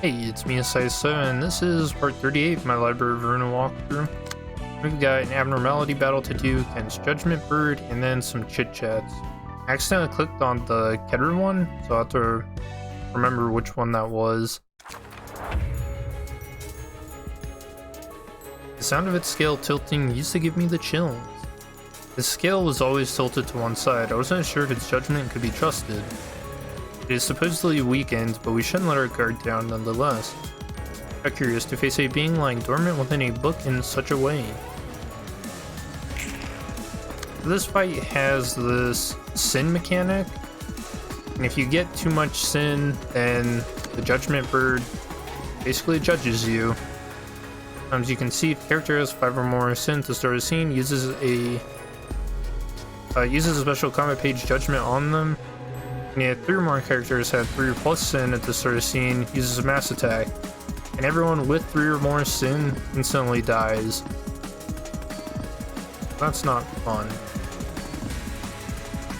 Hey, it's me, Size7, and this is part 38 of my Library of Ruina walkthrough. We've got an abnormality battle to do against Judgement Bird, and then some chit-chats. I accidentally clicked on the Kedra one, so I'll have to remember which one that was. The sound of its scale tilting used to give me the chills. The scale was always tilted to one side. I wasn't sure if its judgment could be trusted. It is supposedly weakened, but we shouldn't let our guard down nonetheless. I'm curious to face a being lying dormant within a book in such a way. This fight has this sin mechanic, and if you get too much sin, then the Judgement Bird basically judges you. Sometimes you can see if the character has 5 or more sin to start a scene, uses a special combat page judgment on them. And yet 3 or more characters have 3 or plus sin at the start of the scene, uses a mass attack, and everyone with 3 or more sin instantly dies. That's not fun.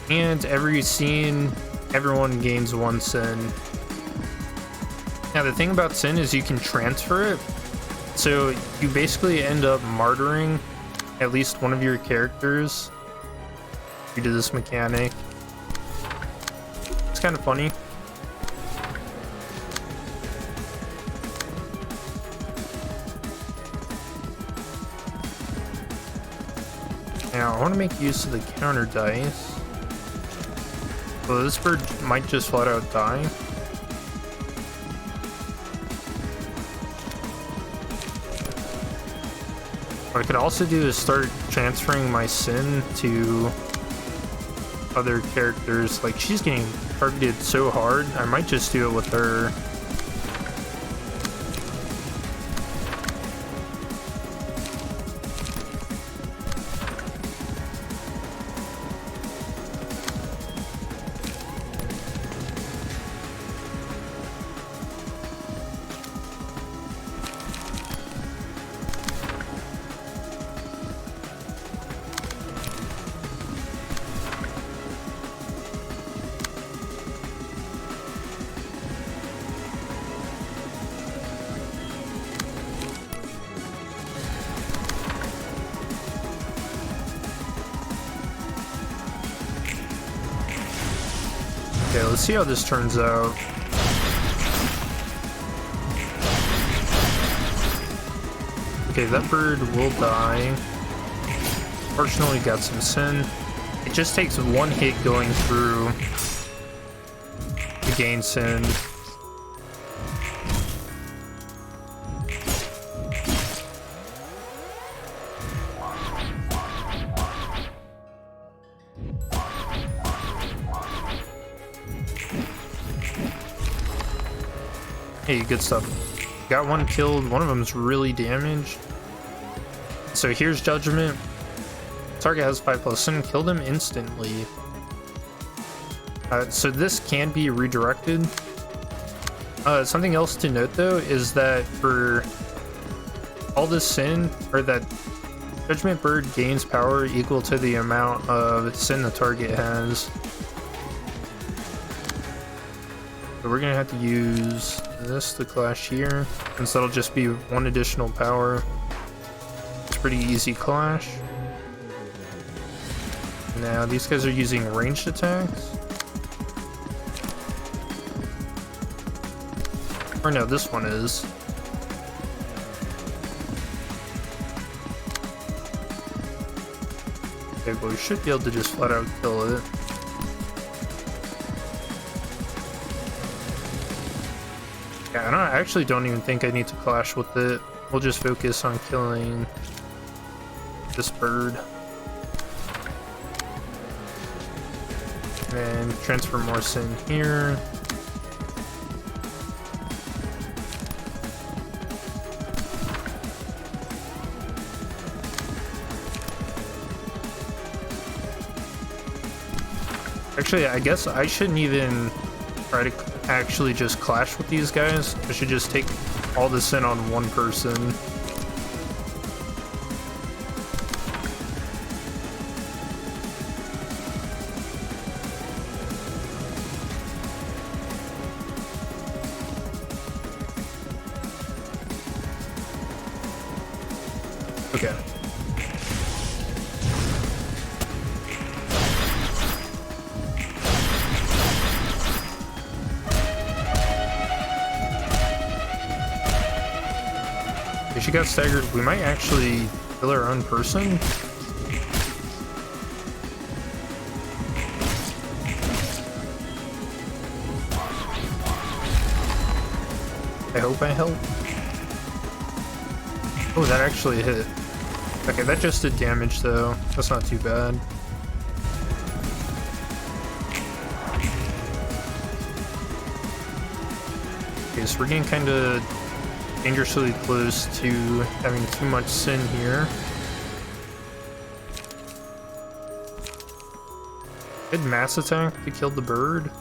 And every scene, everyone gains 1 sin. Now the thing about sin is you can transfer it, so you basically end up martyring at least one of your characters due to this mechanic. It's kind of funny. Now I want to make use of the counter dice. So this bird might just flat out die. What I could also do is start transferring my sin to other characters. Like, she's getting targeted so hard, I might just do it with her. Okay, let's see how this turns out. Okay, that bird will die. Fortunately, got some sin. It just takes 1 hit going through to gain sin. Hey, good stuff. Got 1 killed, one of them's really damaged. So here's Judgment. Target has 5+ sin, killed him instantly. So this can be redirected. Something else to note though is that for all this sin, or that Judgement Bird gains power equal to the amount of sin the target has. So we're gonna have to use this to clash here, since that'll just be 1 additional power. It's a pretty easy clash. Now these guys are using ranged attacks. Or no, this one is. Okay, but we should be able to just flat out kill it. Yeah, I actually don't even think I need to clash with it. We'll just focus on killing this bird. And transfer more sin here. Actually, I guess I shouldn't even try to actually just clash with these guys. I should just take all the sin on 1 person. Okay. If she got staggered, we might actually kill our own person. I hope I help. Oh, that actually hit. Okay, that just did damage though. That's not too bad. Okay, so we're getting kind of dangerously close to having too much sin here. Good mass attack to kill the bird.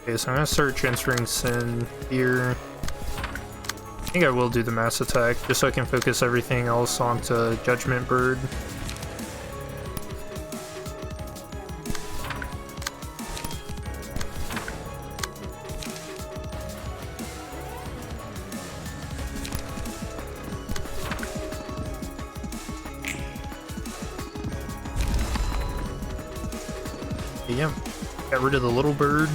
Okay, so I'm gonna start transferring sin here. I think I will do the mass attack just so I can focus everything else onto Judgement Bird. Yep, got rid of the little bird.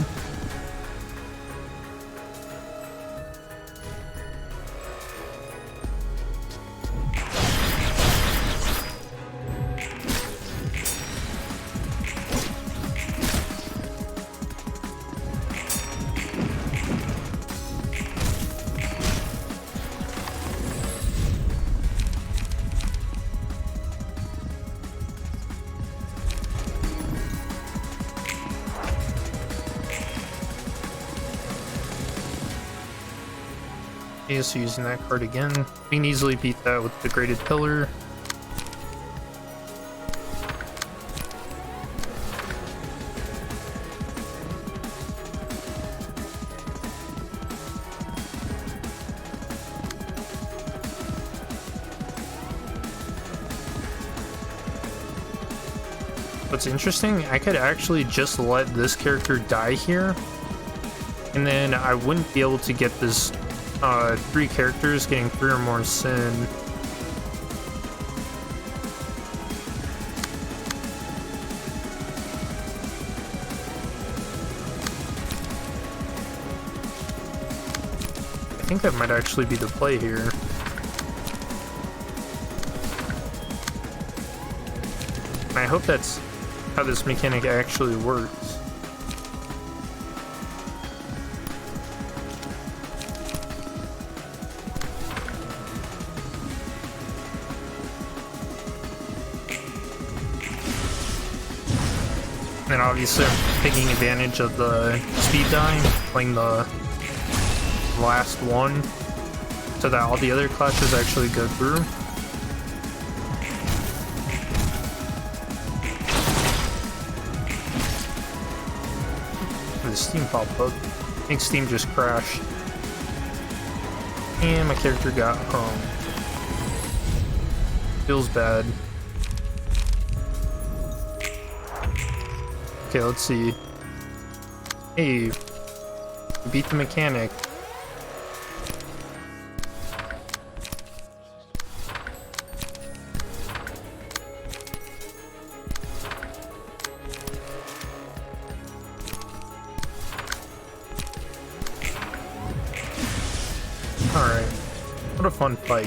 Okay, so using that card again. We can easily beat that with the Graded Pillar. What's interesting, I could actually just let this character die here, and then I wouldn't be able to get this 3 characters getting 3 or more sin. I think that might actually be the play here. I hope that's how this mechanic actually works. And obviously I'm taking advantage of the speed die, playing the last one, so that all the other clashes actually go through. The Steam popped up. I think Steam just crashed. And my character got home. Feels bad. Okay, let's see. Hey, beat the mechanic. Alright, what a fun fight.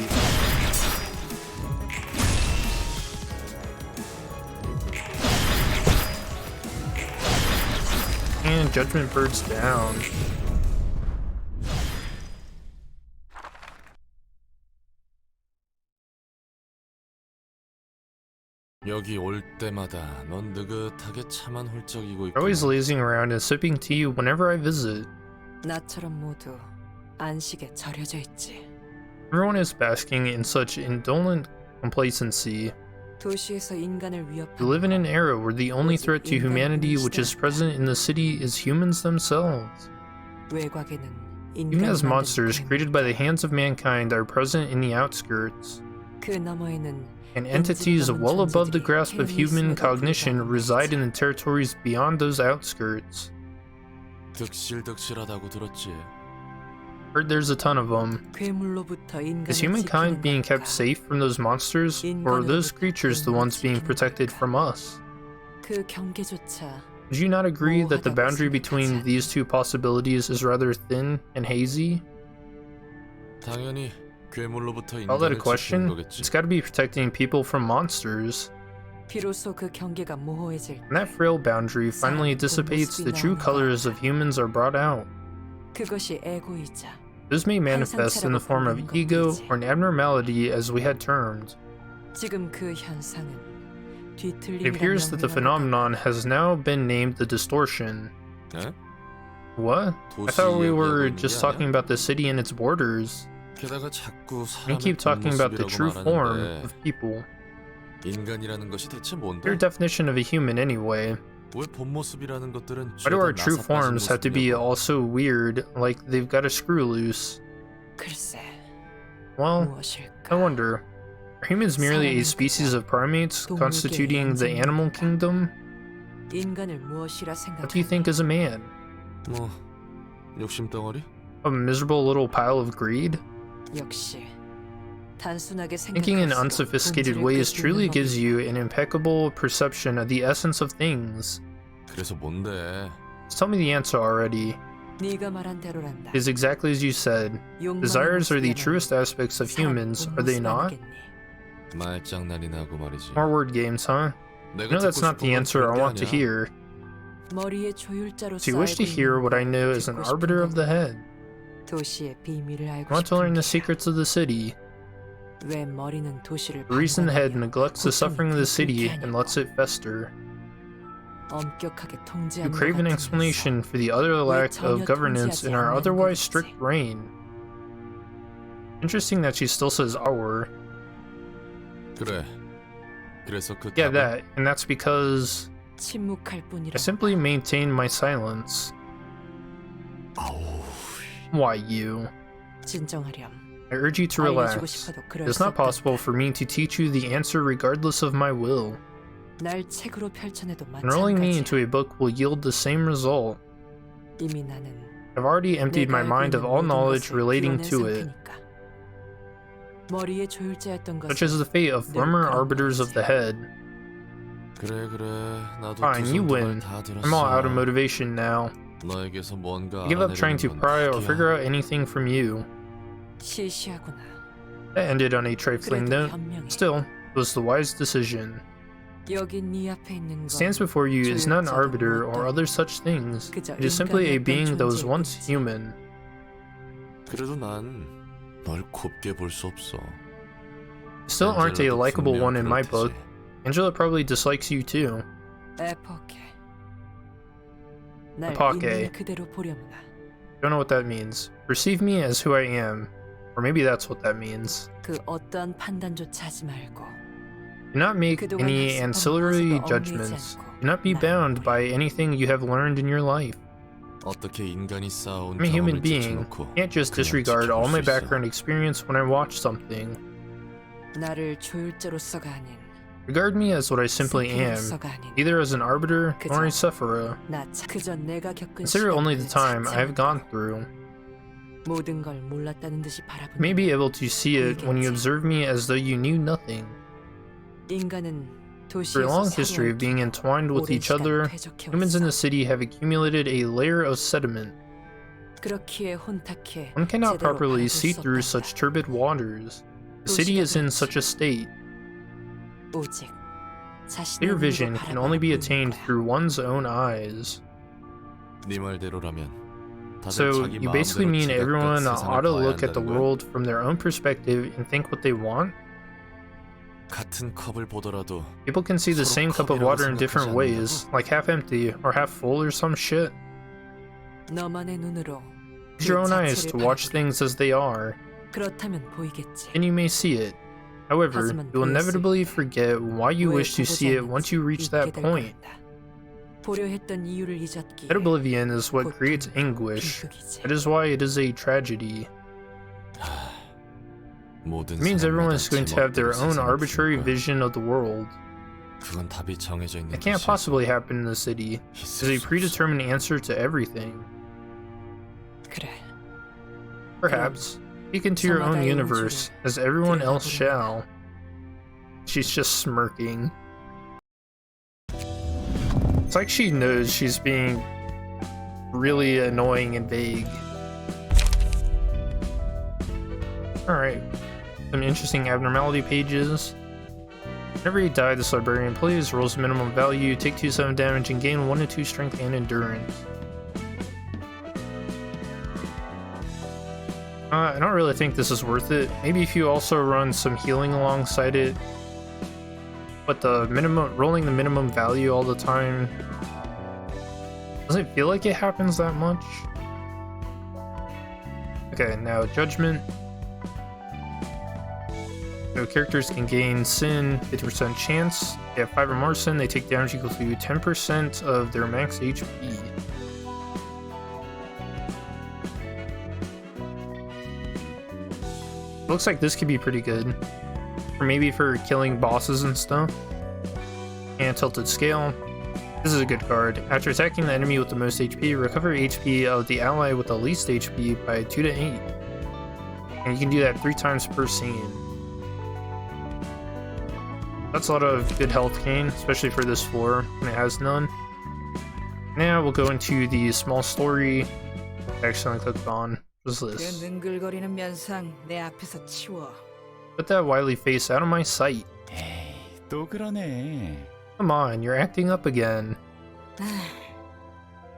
And Judgement Bird's down. 여기 올 때마다 넌 느긋하게 차만 훌쩍이고 있고. Always lazing around and sipping tea whenever I visit. 나처럼 모두 안식에 절여져 있지. Everyone is basking in such indolent complacency. 도시에서 인간을 We 위협하는 live in an era where the only threat to humanity which is present in the city is humans themselves. 외곽에는 Even as monsters 인간이 created by the hands of mankind are present in the outskirts. 그 너머에는 and entities well above the grasp of human cognition reside in the territories beyond those outskirts. 득실득실하다고 들었지. Heard there's a ton of them. Is humankind being kept safe from those monsters, or are those creatures the ones being protected from us? Would you not agree that the boundary between these two possibilities is rather thin and hazy? 당연히 괴물로부터 Call that a 인간을 지키는 question? 거겠지. It's gotta be protecting people from monsters. When that frail boundary finally dissipates, the true colors of humans are brought out. Those may manifest in the form of ego or an abnormality, as we had termed. It appears that the phenomenon has now been named the distortion. 에? What? I thought we were just talking about the city and its borders. 게다가 자꾸 We keep talking about the 본모습이라고 true form 말하는데 of people. 인간이라는 것이 대체 뭔데? Your definition of a human, anyway. 왜 본모습이라는 것들은 Why do our 죄다 true 나사빠진 forms have to be 모습이냐고. all so weird, like they've got a screw loose? Well, I wonder. Are humans merely a species of primates constituting the animal kingdom? What do you think is a man? 뭐 욕심 덩어리? A miserable little pile of greed? Thinking in unsophisticated ways truly gives you an impeccable perception of the essence of things. 그래서 뭔데? Just tell me the answer already. It is exactly as you said. Desires are the truest aspects of humans, are they not? 말장난이나 하고 말이지. More word games, huh? I know that's not the answer I want to hear. So you wish to hear what I know as an arbiter of the head. I want to learn the secrets of the city. The reason the head neglects the suffering of the city and lets it fester. You crave an explanation for the utter lack of governance in our otherwise strict reign. Interesting that she still says our. 그래. 그래서 그 Yeah, 답은? that. And that's because I simply maintain my silence. Why you? I urge you to relax. It is not possible for me to teach you the answer regardless of my will. Enrolling me into a book will yield the same result. I've already emptied my mind of all knowledge relating to it, such as the fate of former arbiters of the head. 그래 그래. 나도 Fine, 두 you 손 win. 다 들었어. I'm all out of motivation now. 너에게서 뭔가 I give up trying to 알아내려는 건 pry or 덕이야. figure out anything from you. That ended on a trifling note. Still, it was the wise decision. What stands before you is not an arbiter or other such things. It is simply a being that was once human. 그래도 난 널 곱게 볼 수 없어. You still aren't a likable one in my book. Angela probably dislikes you too. Epoche. Don't know what that means. Perceive me as who I am. Or maybe that's what that means. Do not make any ancillary judgments. Do not be bound by anything you have learned in your life. 어떻게 인간이 쌓아온 I'm a human 경험을 being. 제쳐놓고 I can't just 그냥 disregard all 지켜볼 my 수 있어. background experience when I watch something. Regard me as what I simply am, either as an arbiter or a sufferer. Consider only the time I have gone through. You may be able to see it when you observe me as though you knew nothing. For a long history of being entwined with each other, humans in the city have accumulated a layer of sediment. One cannot properly see through such turbid waters. The city is in such a state. Clear vision can only be attained through one's own eyes. 네 말대로라면 다들 So, 자기 you basically 마음대로 mean 지각각 everyone 세상을 ought to 봐야 look at the 한다는 거야? world from their own perspective and think what they want? 같은 컵을 보더라도 People can see the same cup of water in different ways, like half empty or half full or some shit. Use your own eyes to watch things as they are, and you may see it. However, you will inevitably forget why you wish to see it once you reach that point. That oblivion is what creates anguish. That is why it is a tragedy. 모든 It means everyone is going to have their own 지목되는 arbitrary 세상을 vision of the world. 그건 답이 정해져 있는 It can't 도시에서 possibly happen in the city. 있을 There's a 수 없어. predetermined answer to everything. 그래. Perhaps, speak into your own universe, as everyone else shall. She's just smirking. It's like she knows she's being really annoying and vague. Alright, some interesting abnormality pages. Whenever you die, this librarian plays, rolls minimum value, take 2/7 damage, and gain 1 to 2 strength and endurance. I don't really think this is worth it. Maybe if you also run some healing alongside it. But the rolling the minimum value all the time doesn't feel like it happens that much. Okay, now Judgment. So characters can gain Sin, 50% chance. They have 5 or more Sin, they take damage equal to 10% of their max HP. Looks like this could be pretty good. Or maybe for killing bosses and stuff. And Tilted Scale. This is a good card. After attacking the enemy with the most HP, recover HP of the ally with the least HP by 2 to 8. And you can do that 3 times per scene. That's a lot of good health gain, especially for this floor when it has none. Now we'll go into the small story. I accidentally clicked on. What is this? 능글거리는 면상 내 앞에서 치워. Put that wily face out of my sight. 에이, 또 그러네. Come on, you're acting up again.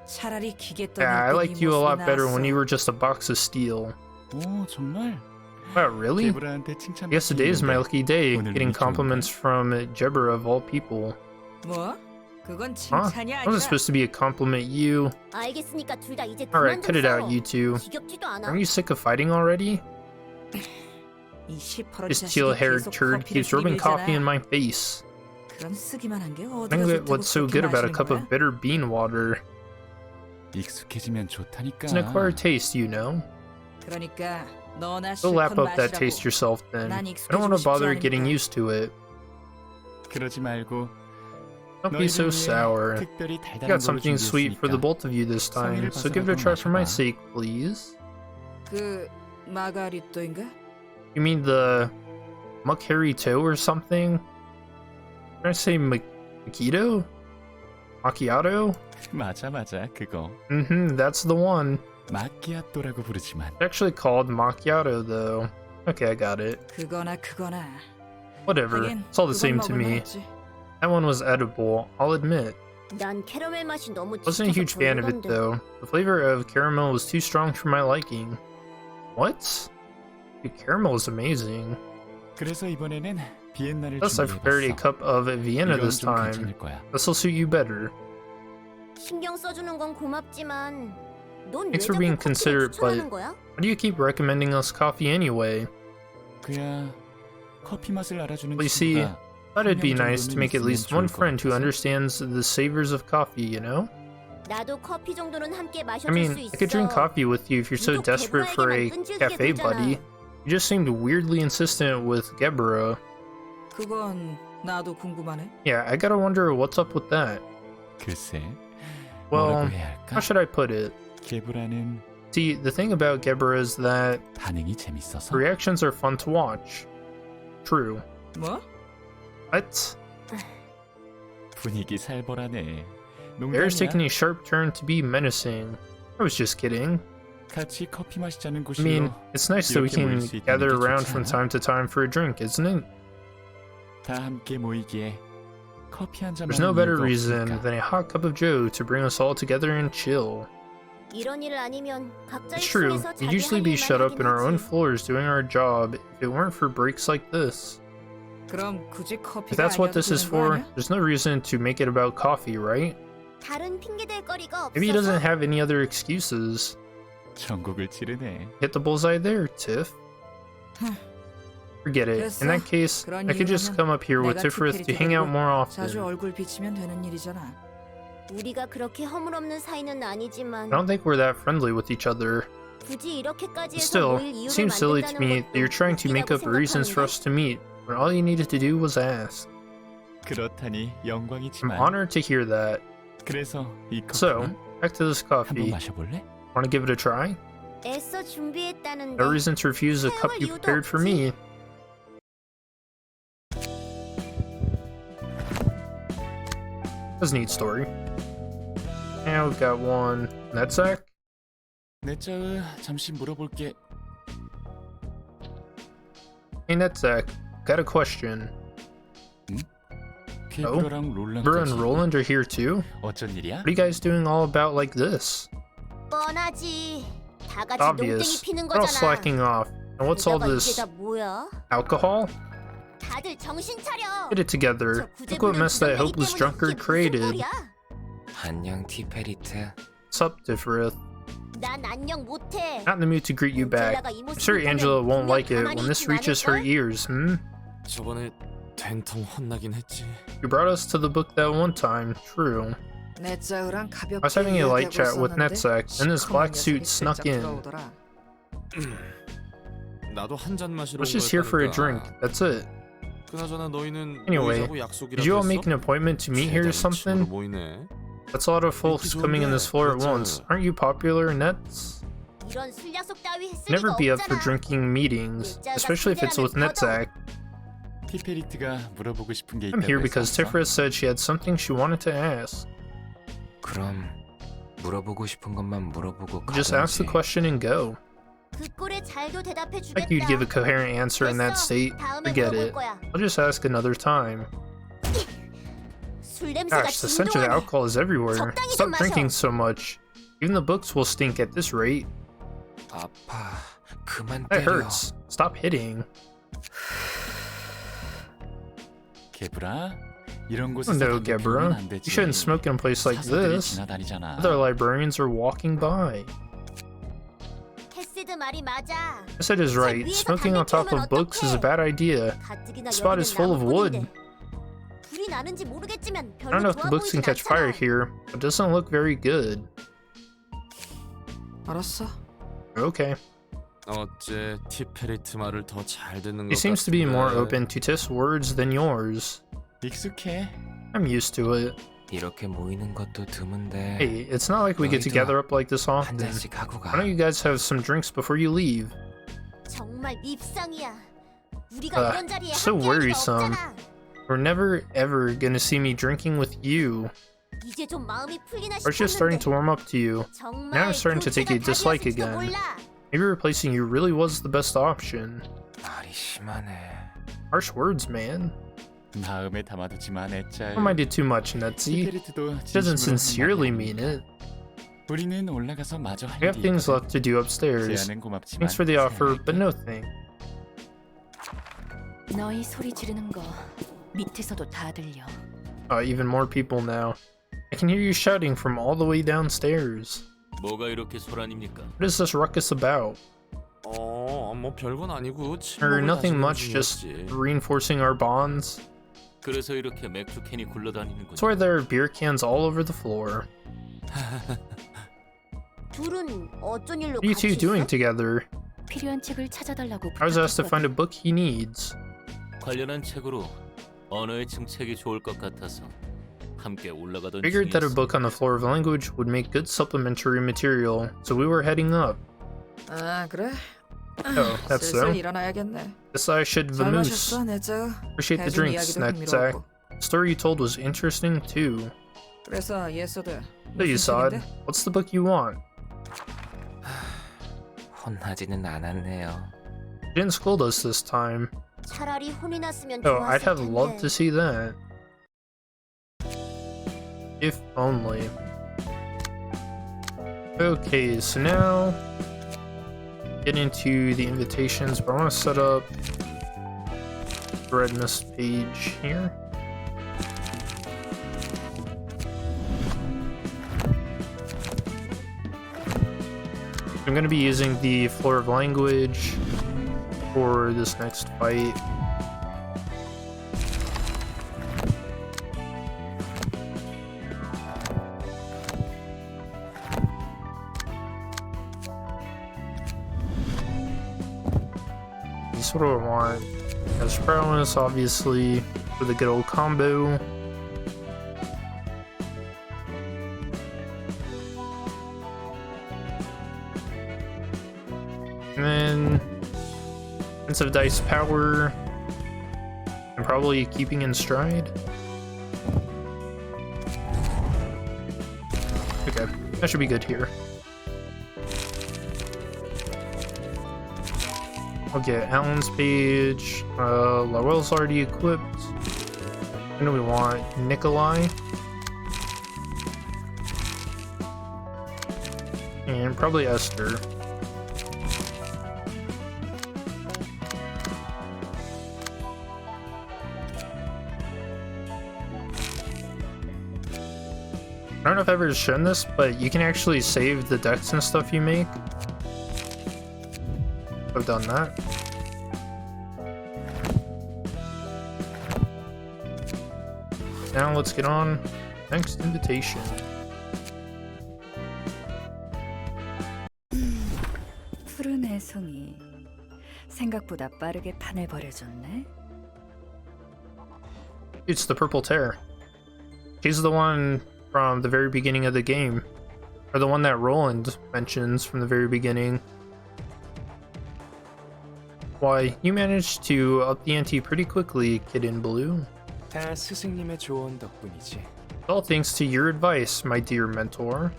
차라리 기계 Yeah, I liked you a lot better when you were just a box of steel. 오, 정말? Wow, really? 개브라한테 칭찬. I guess today is my lucky day, 오늘 getting 운이 compliments from Jebra of all people. 뭐? 그건 Huh? 칭찬이 That wasn't 아니라. supposed to be a compliment, you. 알겠으니까 둘 다 이제 Alright, 그만 cut 좀 it out, 싸워. you two. 지겹지도 않아. Aren't you sick of fighting already? 이 시퍼런 This 자식이 teal-haired 계속 turd 커피를 keeps rubbing coffee in 들이밀잖아. my face. 그럼 쓰기만 한 게 I 어디가 think 좋다고 what's so 그렇게 good about a 마시는 cup 거야? of bitter bean water? 익숙해지면 좋다니까. It's an acquired taste, you know. 그러니까 너나 Go lap 실컷 up that taste 마시라고. yourself then. 난 I don't want to 익숙해지고 bother 싶지 getting 않으니까. used to it. 그러지 말고. Don't be so 너희를 위해 sour. 특별히 I 달달한 got 걸로 something sweet for the 준비했으니까. both of you this time, so give it a try for my sake, please. 그 마가리또인가? You mean the Macchiato or something? Did I say Macchiato? Macchiato? 맞아, 그거. Mm-hmm, that's the one. 마키아토라고 부르지만. It's actually called Macchiato though. Okay, I got it. 그거나. Whatever, 하긴 it's all the 그건 same to 먹을 me. 만하지. That one was edible, I'll admit. 난 캐러멜 맛이 너무 Wasn't a 짙어서 huge fan of it 별로던데. though. The flavor of caramel was too strong for my liking. What? Dude, caramel is amazing. 그래서 이번에는 비엔나를 Plus, I prepared a 준비해봤어. cup of Vienna 이건 this 좀 time. 괜찮을 거야. This'll suit you better. 신경 써주는 건 고맙지만 넌 왜 Thanks for 자꾸 being 커피를 considerate, 추천하는 but 거야? why do you keep recommending us coffee anyway? 그야 커피 맛을 알아주는 Well, you see, 친구가 thought it'd be 한 명 nice to 정도는 make at 있으면 least 좋을 one 것 friend who 같아서. understands the savors of coffee, you know? 나도 커피 정도는 함께 I 마셔줄 mean, 수 있어. I could drink coffee with you if you're so 유독 desperate for a 개브라에게만 끈질기게 cafe 굴잖아. buddy. You just seemed weirdly insistent with Gebra. 그건 나도 궁금하네. Yeah, I gotta wonder what's up with that. 글쎄. Well, 뭐라고 해야 how 할까? should I put it? 개브라는 See, the thing about Gebra is that 반응이 재밌어서. the reactions are fun to watch. True. 뭐? What? 분위기 살벌하네. Air's taking 농담이야. a sharp turn to be menacing. I was just kidding. 같이 커피 마시자는 I 곳이요. mean, it's nice that we 이렇게 can 모일 수 있다는 gather 게 around 좋지 from 않아? time to time for a drink, isn't it? 다 함께 모이기에 커피 한 잔 There's no 마는 better 이유가 reason 없으니까. than a hot cup of joe to bring us all together and chill. 이런 일 아니면 각자의 It's true, 숨에서 we'd 자기 usually 할 be 일만 shut up 하긴 in our own 하지. floors doing our job if it weren't for breaks like this. 그럼 굳이 If 커피가 that's what 아니어도 this is 되는 거 for, 아니야? there's no reason to make it about coffee, right? 다른 핑계댈 거리가 Maybe he 없어서 doesn't have any other excuses. 전국을 찌르네. Hit the bullseye there, Tiff. Forget it. In that case, 그런 I could just 이유라면 come up here with 내가 Tiffrith to 티페리 hang out 데리고 more 자주 often. 얼굴 비치면 되는 일이잖아. 우리가 그렇게 허물없는 사이는 I 아니지만 don't think we're that friendly with each other. 굳이 이렇게까지 해서 Still, 모일 it 이유를 seems silly to me 만든다는 that you're trying to make 것도 up reasons for us to meet when all you needed to do was ask. 그렇다니 I'm 영광이지만. honored to hear that. 그래서 이 So, 커피는 back to this 한번 coffee. 마셔볼래? Want to give it a try? 애써 준비했다는데 No reason to refuse a cup you prepared for me. That's a neat story. Now we've got one Netzak. 내짜 잠시 물어볼게. Hey Netzak, got a question. 케이브라랑 Bro and 롤란까지. Roland are here too? 어쩐 일이야? What are you guys doing all about like this? 뻔하지. 다 같이 Obvious. 농땡이 피는 We're all 거잖아. slacking off. And what's all 게다가 this 이게 다 뭐야? alcohol? 다들 정신 차려. Get it together. Look what mess that hopeless drunkard created. 안녕 티페리트. What's up, Differith? 난 안녕 못해. Not in the mood to greet you back. I'm sure Angela won't like it when this reaches her ears, 저번에 된통 혼나긴 했지. You brought us to the book that one time, true. 넷자우랑 가볍게 I was having a light chat with 이야기하고 Netzak, and this black 시커먼 suit 녀석이 snuck 슬쩍 in. 들어오더라. 나도 한 잔 마시러 I was just here for a drink, that's it. 그나저나 너희는 Anyway, 모이자고 약속이라도 Did you all 했어? make an appointment to meet here or something? 모이네. That's a lot of folks coming in this floor at once. Aren't you popular, Nets? 이런 술 약속 따위 했을 Never 리가 be up for 없잖아. drinking meetings, especially if it's with Netzak. 티페리트가 물어보고 싶은 게 I'm 있다고 here because 했었어? Tiferet said she had something she wanted to ask. 그럼 물어보고 싶은 것만 물어보고 Just ask the 가던지. question and go. 그 꼴에 잘도 대답해 Like you'd give a 주겠다. coherent answer in that state. 다음에 Forget 물어볼 it. 거야. I'll just ask another time. 술 냄새가 Gosh, the stench of 진동하네. alcohol is everywhere. 적당히 Stop 좀 drinking 마셔. so much. Even the books will stink at this rate. 아파. 그만 That 때려. hurts. Stop hitting. 게브라, 이런 곳에서 No, 담배 피우면 Gebra. 안 되지. You shouldn't smoke in a place like 사서들이 this. 지나다니잖아. Other librarians are walking by. 캐시드 말이 맞아. I said is right. Smoking on top of books is a bad idea. 가뜩이나 The spot 여기는 is full of wood. 나무꾼인데. 불이 나는지 모르겠지만 I don't 별로 know if the 좋아 books can 보이진 catch fire 않잖아. here, but it doesn't look very good. 알았어. Okay. 어째 티페리트 말을 더 잘 듣는 He 것 seems to be more 같은데. open to Tiff's words than yours. 익숙해. I'm used to it. 이렇게 모이는 것도 드문데. Hey, it's not like we get together up like this 한 often. 잔씩 하고 가. Why don't you guys have some drinks before you leave? 정말 밉상이야. 우리가 이런 자리에 so 함께할 리가 worrisome. 없잖아. We're never ever gonna see me drinking with you. 이제 좀 마음이 풀리나 We're just starting to 싶었는데 warm up to you. 정말 Now I'm starting to take a 교체가 dislike 답이었을지도 again. 몰라. Maybe replacing you really was the best option. 말이 심하네. Harsh words, man. 마음에 담아두지만 애짤. I might did too much, Netsy. 티페리트도 She doesn't 진심으로 sincerely 한 mean 말이야. it. 우리는 올라가서 마저 할 We have 일이 things 있거든. left to do upstairs. 제안은 고맙지만 Thanks for the offer, 제안할게. but no thanks. 너희 소리 지르는 거 밑에서도 다 들려. Even more people now. I can hear you shouting from all the way downstairs. 뭐가 이렇게 소란입니까? What is this ruckus about? 뭐 별건 아니고 Or 친목을 nothing 다지는 much, just 중이었지. reinforcing our bonds. 그래서 이렇게 맥주 캔이 굴러다니는군요. That's why there are beer cans all over the floor. 둘은 어쩐 일로 What are you two 같이 doing 있어? together? 필요한 책을 찾아달라고 I was asked to find a 부탁했거든. book he needs. 관련한 책으로 언어의 증책이 좋을 것 같아서 함께 올라가던 Figured that a 중이었어. book on the floor of language would make good supplementary material, so we were heading up. 아 그래? Oh, that's so. 슬슬 일어나야겠네. Guess I should 잘 vamoose. 마셨어, 넷자우. Appreciate the 해준 drinks, 이야기도 Netzak. 흥미로웠고. The story you told was interesting too. 그래서 예서드. So you saw it. What's the book you want? 혼나지는 않았네요. You didn't scold us this time. 차라리 혼이 났으면 Oh, 좋았을 I'd have 텐데. loved to see that. If only. Okay, so now get into the invitations, but I want to set up the red mist page here. I'm going to be using the floor of language for this next fight. What do I want? As prowess, obviously, for the good old combo. And then defensive dice power. And probably keeping in stride. Okay, that should be good here. I'll get Alan's page. Lowell's already equipped. What do we want? Nikolai. And probably Esther. I don't know if I've ever shown this, but you can actually save the decks and stuff you make. I've done that. Now let's get on next invitation. 푸른 애송이 생각보다 빠르게 판을 벌여줬네. It's the Purple Tear. She's the one from the very beginning of the game. Or the one that Roland mentions from the very beginning. Why, you managed to up the ante pretty quickly, Kid in Blue. 다 스승님의 조언 덕분이지. All thanks to your advice, my dear mentor.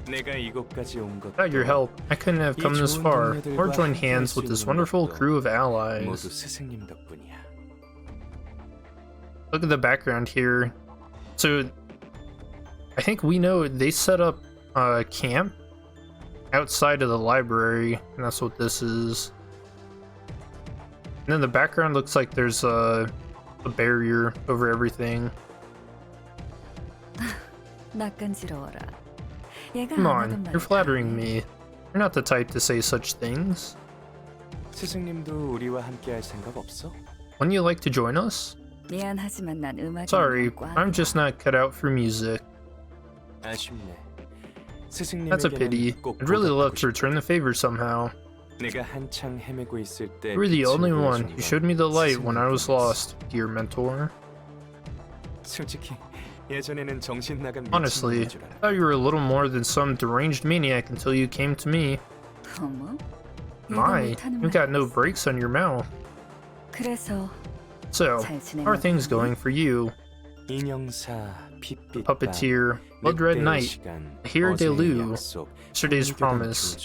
내가 이곳까지 온 것. Without your help, I couldn't have come this far, or joined hands with this wonderful crew of 모두 allies. 스승님 덕분이야. Look at the background here. So, I think we know they set up a camp outside of the library, and that's what this is. And then the background looks like there's a barrier over everything. 낯간지러워라. 얘가 Come 안 on, 하던 you're 말을 flattering 다 해. me. You're not the type to say such things. 스승님도 우리와 함께할 생각 없어? Wouldn't you like to join us? 미안하지만 난 음악에 Sorry, 너무 I'm 꽝이야. just not cut out for music. 아쉽네. That's a pity. 스승님에게는 꼭 I'd really love 보답하고 to 싶어. return the favor somehow. 내가 한창 헤매고 있을 때 You were the 빛을 only one 보여준 who 건 showed me the light when I was 스승님뿐이었어. lost, dear mentor. 솔직히 예전에는 정신 나간 Honestly, 미친놈인 줄 I 알아. thought you were a little more than some deranged maniac until you came to me. 어머? 얘가 My, 못하는 you've got 말이 no 있어. brakes on your mouth. 그래서 So, 잘 how are 지내는 things 거니? going for you? 인형사, 핏빛 Puppeteer, Blood Red Knight, Here de Lu, Yesterday's Promise,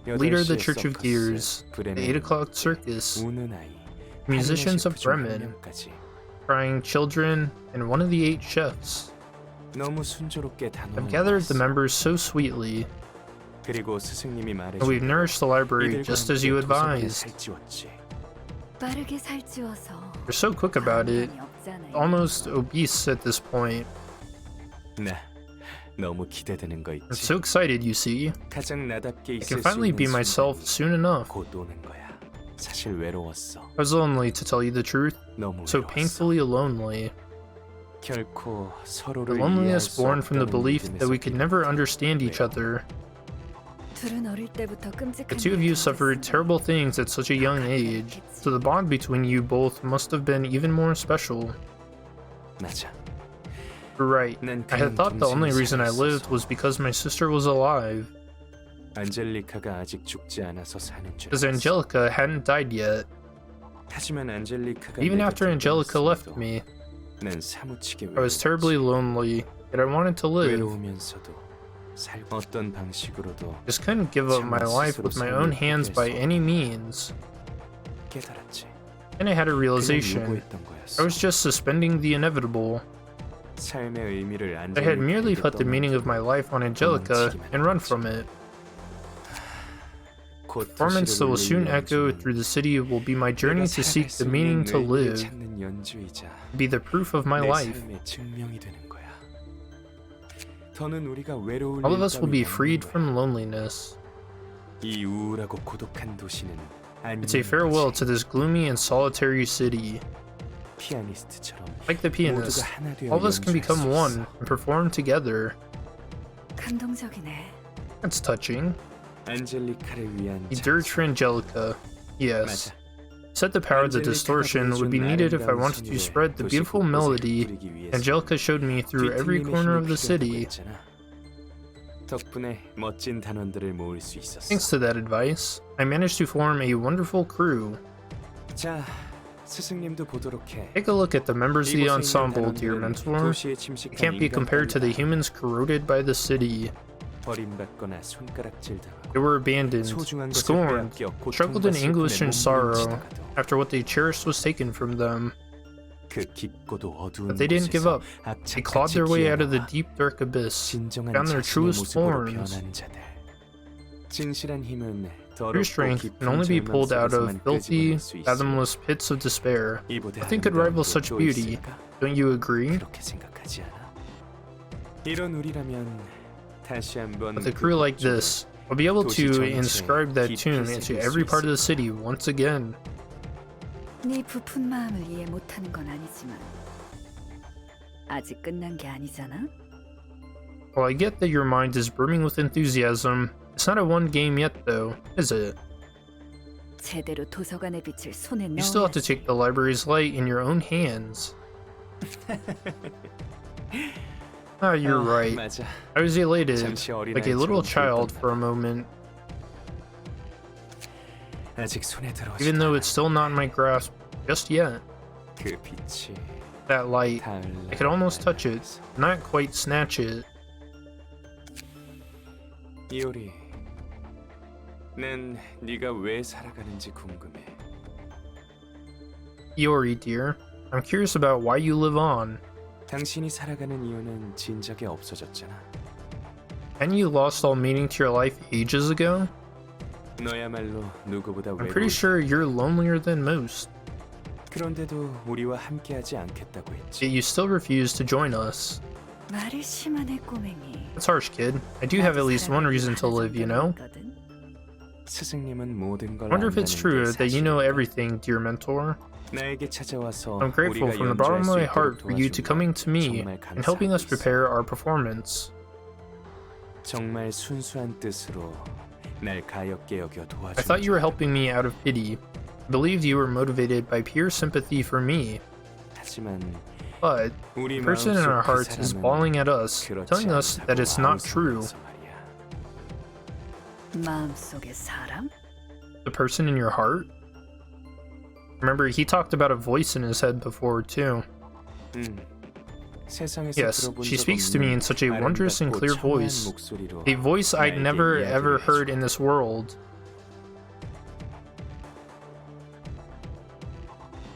Leader of the Church of Gears, the 8 o'clock circus, 우는 아이, Musicians of 하늘의 셰프 중 Bremen, 한 명까지. Crying Children, and one of the 8 chefs. 너무 순조롭게 단어를 I've gathered the 모았어. members so sweetly, 그리고 스승님이 and we've 말해준 nourished the library 이들과 just as 함께 you 도서관에 advised. 살찌웠지. 빠르게 살찌워서 You're so quick about it, 가만히 없잖아요. almost obese at this point. 나 너무 기대되는 거 I'm 있지. so excited, you see. 가장 나답게 I 있을 can 수 finally be 있는 myself 순간이 soon enough. 곧 오는 거야. 사실 외로웠어. I was lonely, to tell you the truth, 너무 so 외로웠어. painfully lonely. 결코 The 서로를 이해할 loneliness 수 born from the 없다는 belief 믿음에서 that we could never understand each 외로워. other. 둘은 어릴 때부터 끔찍한 The two of you 일을 suffered 겪었으니 terrible things at such a young age, so the bond between you both must have been even more special. 맞아. You're right. 난 I had 그런 thought the only 동생이 reason I lived 살았어서. was because my sister was alive, 안젤리카가 아직 죽지 않아서 사는 줄 because 알았어. Angelica hadn't died yet. 하지만 안젤리카가 Even 내 after 곁에 Angelica left 있음에도 me, 난 사무치게 I was terribly lonely, yet I wanted to live. 외로우면서도 어떤 방식으로도 Just couldn't give up my life with my own hands by any means. 깨달았지. Then I had a 그냥 realization. 요구했던 I 거였어. was just suspending the inevitable. 삶의 의미를 I had merely put the meaning of my life on Angelica and run from it. Performance that will soon echo through the city will be my journey to seek the meaning to live, be the proof of my life. All of us will be freed from loneliness. It's a farewell to this gloomy and solitary city. Like the pianist, all of us can become one and perform together. 감동적이네. That's touching. 안젤리카를 위한 A dirge for Angelica. Yes. Said the power of the distortion would be needed if I wanted to spread the beautiful melody Angelica showed me through every corner of the city. 덕분에 멋진 단원들을 모을 수 있었어. Thanks to that advice, I managed to form a wonderful crew. 자, 스승님도 보도록 해. Take a look at the members of the ensemble, dear mentor. It can't be compared to the humans corroded by the city. 버림받거나 손가락질당하고 They were abandoned, 소중한 것을 scorned, 빼앗겨 struggled in 고통과 anguish and 슬픔에 sorrow 몸부림치다가도 after what they cherished was taken from them. 그 깊고도 어두운 But they didn't give up. 곳에서 They clawed their way out of the 악착같이 deep, dark abyss, 진정한 found their 자신의 truest 모습으로 forms. 변한 자들. 진실한 힘은 True 더럽고 strength 깊은 can only be 절망 pulled out of 속에서만 filthy, 끄집어낼 수 있어. fathomless pits of despair. 이보다 Nothing could 아름다운 rival 게 such 또 beauty. 있을까? Don't you agree? 그렇게 생각하지 않아? 이런 우리라면 다시 한번 With a crew like this, I'll be able 도시 to 전체에 inscribe that 깊이 tune 새길 into 수 every part of 있을 the city once again. 네 부푼 마음을 이해 못하는 건 아니지만 아직 끝난 게 아니잖아. While I get that your mind is brimming with enthusiasm, it's not a one game yet though, is it? 제대로 도서관의 빛을 손에 You still have to 넣어야지. take the library's light in your own hands. Ah, you're right. 맞아. I was elated, 잠시 like a little 어린아이처럼 child 들었단다. for a moment, 아직 손에 들어오지 even though 않아. it's still not in my grasp just yet. 그 빛이 That light, 닿을 I could almost touch it, not quite snatch it. 이오리, 난 네가 왜 살아가는지 궁금해. Iori, dear, I'm curious about why you live on. 당신이 살아가는 이유는 진작에 없어졌잖아. Hadn't you lost all meaning to your life ages ago? 너야말로 누구보다 I'm pretty 외로울 sure you're lonelier than most, 그런데도 우리와 함께하지 않겠다고 했지. yet you still refuse to join us. 말이 심하네 꼬맹이. That's harsh, kid. I do have at least one reason to live, you know? 스승님은 모든 걸 Wonder if it's 안다는 true 게 that you know 사실일까? everything, dear mentor. 나에게 찾아와서 I'm grateful 우리가 from the bottom of 연주할 수 my 있도록 heart for you to 도와준 coming 거 to me 정말 and helping us 감사하고 있어. prepare our performance. 정말 순수한 뜻으로 날 가엾게 여겨 도와준 I thought you were helping me out of pity. I believed you were motivated by pure sympathy for me, 하지만 but 우리 the person in our 마음속 그 hearts is 사람은 bawling at us, 그렇지 telling us that 않다고 it's not true. 아우성거려서 말이야. 마음속의 사람? The person in your heart? Remember, he talked about a voice in his head before, too. 세상에서 Yes, 들어본 she 적 speaks to me in 없는 such a wondrous and 아름답고 clear 청아한 voice. 목소리로 A voice I'd 나에게 never 이야기를 ever 해줘. heard in this world.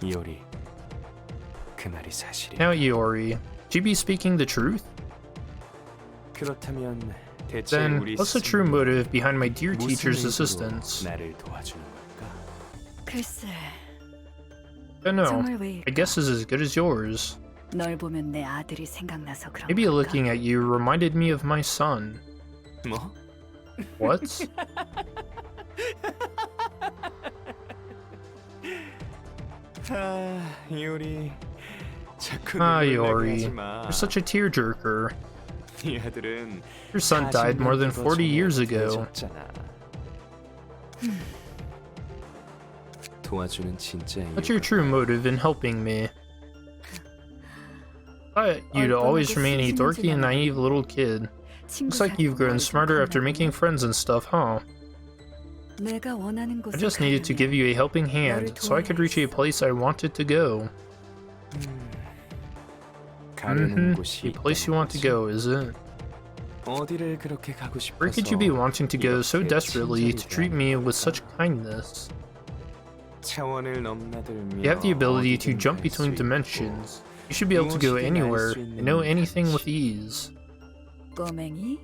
이오리, 그 말이 사실이야. Now, Iori, would you be speaking the truth? 그렇다면 대체 Then, 우리 what's the true 스승님은 motive behind my dear 무슨 teacher's 의도로 assistance? 나를 도와주는 걸까? 글쎄, I don't know. 정말 왜일까? I guess is as good as yours. 널 보면 내 아들이 생각나서 그런 Maybe 걸까? looking at you reminded me of my son. 뭐? What? 아, 이오리, 자꾸 Ah, 눈물 나게 Iori, 하지 마. you're such a tearjerker. 이 아들은 Your son died more than 40 years ago. 도와주는 진짜 What's your true motive in helping me? I thought you'd always remain a dorky and naive little kid. Looks like you've grown smarter after making friends and stuff, huh? 내가 원하는 I 곳에 just needed to 가려면 give you a helping hand so I could reach a place I wanted to go. 가려는 A 곳이 place you want to go, is it? 어디를 그렇게 가고 싶어서 Where could you be wanting to go so 이렇게 desperately to treat me with 친절히 such kindness? 차원을 넘나들며 You have the ability to 어디든 jump 갈수 between 있고 dimensions. You should be able to go 무엇이든 anywhere 알수 있는 and know anything with 가치. ease. 꼬맹이?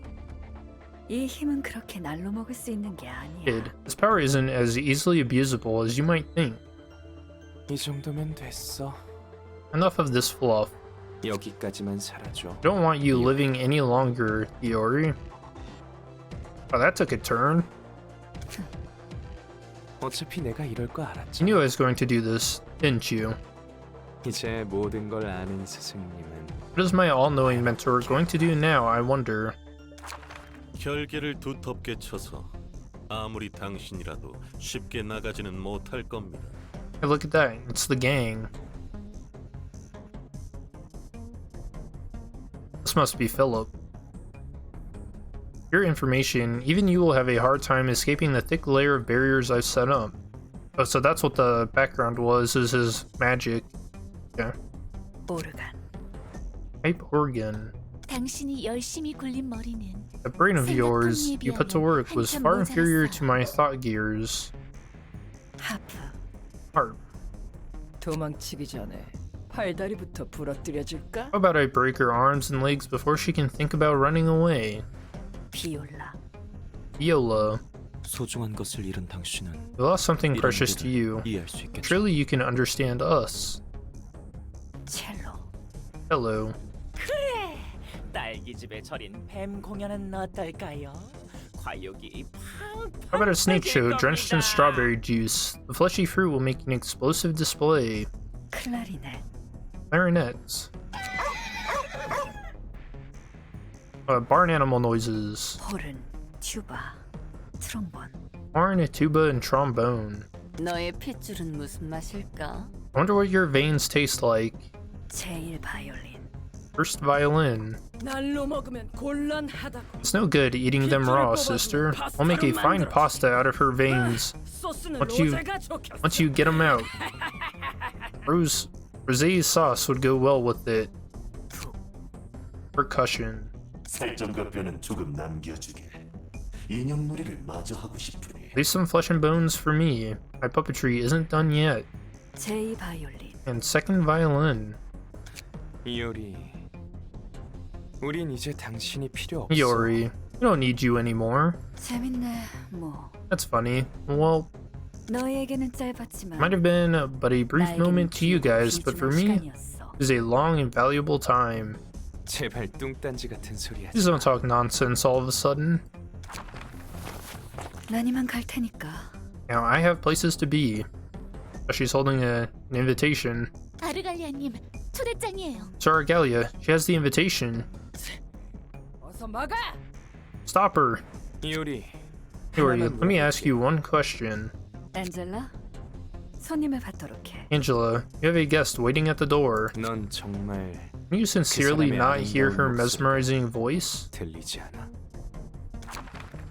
이 힘은 그렇게 날로 먹을 수 있는 게 아니야. Kid, this power isn't as easily abusable as you might think. 이 정도면 됐어. Enough of this fluff. 여기까지만 살아줘. I don't want you living any longer, Iori. Oh, that took a turn. 어차피 내가 이럴 거 You 알았지. knew I was going to do this, didn't you? 이제 모든 걸 아는 스승님은 What is my all-knowing mentor going to do now, I wonder? 결계를 두텁게 쳐서 아무리 당신이라도 쉽게 나가지는 못할 겁니다. Hey, look at that. It's the gang. This must be Philip. Your information, even you will have a hard time escaping the thick layer of barriers I've set up. Oh, so that's what the background was, is his magic. Yeah. 오르간. Type organ. 당신이 열심히 굴린 머리는 The brain of yours you put to work was far inferior to my thought gears. 하프. Harp. 도망치기 전에 팔다리부터 부러뜨려 줄까? How about I break her arms and legs before she can think about running away? 비올라. Viola. 소중한 것을 잃은 당신은 We lost something precious to you. 이해할 수 있겠죠. Surely you can understand us. 첼로. Hello. 딸기집에 절인 뱀 공연은 어떨까요? 과육이 팡팡. How about a snake show 터질 drenched in 겁니다. strawberry juice? The fleshy fruit will make an explosive display. 클라리넷. Clarinets. Barn animal noises. 호른. 튜바. 트롬본. Horn, a tuba, and trombone. 너의 핏줄은 무슨 맛일까? I wonder what your veins taste like. 제일 바이올린. First violin. 날로 먹으면 곤란하다고. It's no good eating them raw, sister. I'll make a fine pasta out of her veins 소스는 Once you- 로제가 좋겠어. once you get them out. Rosé sauce would go well with it. Percussion. 살점과 뼈는 조금 남겨주게. 인형놀이를 마저 하고 싶으니. Leave some flesh and bones for me. My puppetry isn't done yet. 제2 바이올린. And second violin. 이효리, 우린 이제 당신이 필요 없어. Iori. We don't need you anymore. 재밌네. 뭐. That's funny. Well, 너에게는 짧았지만 might have been but a brief 나에게는 moment to you guys, but for me, 시간이었어. it was a long and valuable time. 제발 뚱딴지 같은 소리 하지. Please don't talk nonsense all of a sudden. 난 이만 갈 테니까. Now, I have places to be. She's holding an invitation. 아르갈리아님 초대장이에요. Sir Argalia, she has the invitation. 어서 막아. Stop her. 이효리, Iori, let me ask you one question. 엔젤라, 손님을 받도록 해. Angela, you have a guest waiting at the door. 넌 정말 Can you sincerely not hear her mesmerizing voice? 들리지 않아.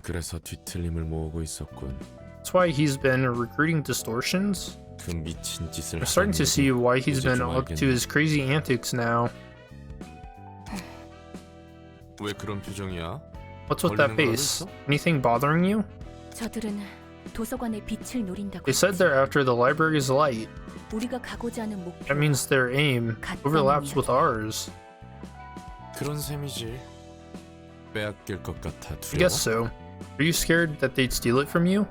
그래서 뒤틀림을 모으고 있었군. That's why he's been recruiting distortions? 그 미친 짓을 I'm starting to 하던 see 일도 why he's 이제 been 좀 up to 알겠네. his crazy antics now. 왜 그런 표정이야? What's with that 걸리는 거라도 face? 있어? Anything bothering you? 저들은 도서관의 빛을 노린다고. They said they're after the library's light. 우리가 가고자 하는 목표. That means their aim overlaps with ours. 그런 셈이지. 빼앗길 것 같아 I 두려워? guess so. Are you scared that they'd steal it from you?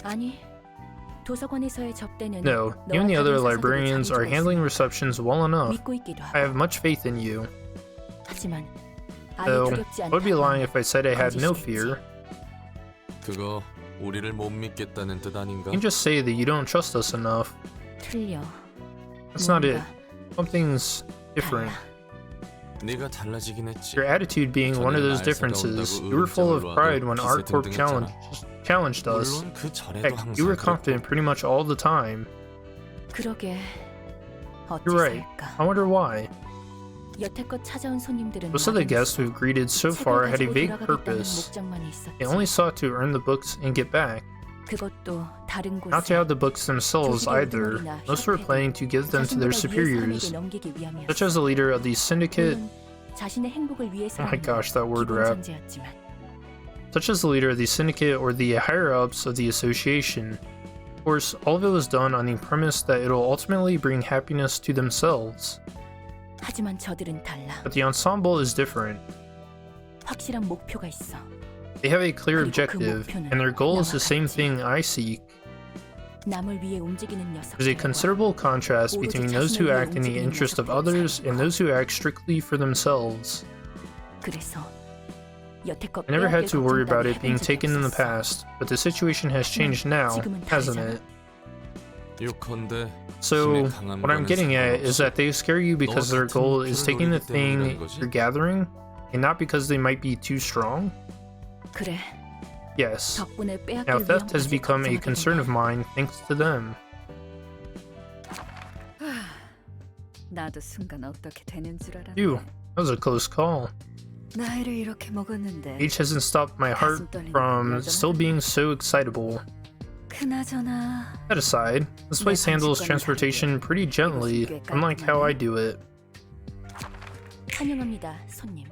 아니. 도서관에서의 접대는 No, 너와 you and the other 다른 사서들이 librarians are 잘해주고 handling 있으니 receptions well enough. 믿고 있기도 I 하고. have much faith in you. 하지만 아예 Though, 두렵지 I would be lying 않다. if I said I had no fear. 그거 우리를 못 믿겠다는 뜻 아닌가? You can just say that you don't trust us enough. 틀려. That's not it. 뭔가 Something's different. 달라. 네가 달라지긴 했지. Your attitude being one of those differences. You were full of pride when our corp challenged us. 물론 그 전에도 Heck, you were 항상 confident pretty much all the time. 그러게. You're right. 어찌서일까. I wonder why. 여태껏 찾아온 손님들은 Most of the guests we've greeted so far had a vague purpose. 목적만이 있었지. They only sought to earn the books and get back, 그것도 다른 곳에 not to have the books themselves either. Most were planning to give them to their superiors, such as the leader of the syndicate, 자신의 행복을 위해서 oh my gosh, that word 기본 rap, 전제였지만 such as the leader of the syndicate or the higher-ups of the association. Of course, all of it was done on the premise that it'll ultimately bring happiness to themselves. 하지만 저들은 달라. But the ensemble is different. 확실한 목표가 있어. They have a clear objective, and their goal is the same thing I seek. 남을 위해 움직이는 There's a 녀석들과 considerable contrast between those who act in the interest of others and those who act strictly for themselves. 그래서 여태껏 I never had to worry about it 해본 being 적이 taken in the 없었어. past, but the situation has changed now, hasn't it? 요컨대 So, 신의 강함과는 what I'm getting at is that they scare you because their goal is taking the thing you're gathering, and not because they might be too strong? 그래. Yes. 덕분에 빼앗길 Now theft has 위험까지 become a 걱정하게 concern of 된다. mine thanks to them. 나도 순간 어떻게 되는 줄 알았네. Phew, that was a close call. 나이를 이렇게 먹었는데 Age hasn't stopped my heart from still being so excitable. 그나저나 That aside, this place handles transportation pretty gently, unlike how I do it. 환영합니다, 손님.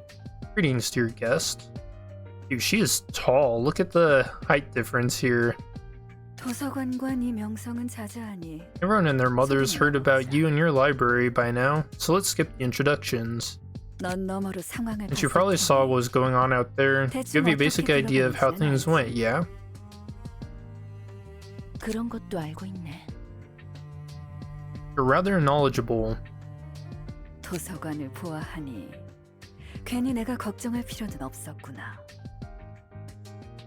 Greetings, dear guest. Dude, she is tall. Look at the height difference here. 도서관과 네 명성은 자자하니 Everyone and their mothers heard about you and your library by now, so let's skip the introductions. 넌 너머로 상황을 Since you probably saw what was going on out there, you have a basic idea of how things went, yeah? 그런 것도 알고 있네. You're rather knowledgeable. 도서관을 보아하니 괜히 내가 걱정할 필요는 없었구나.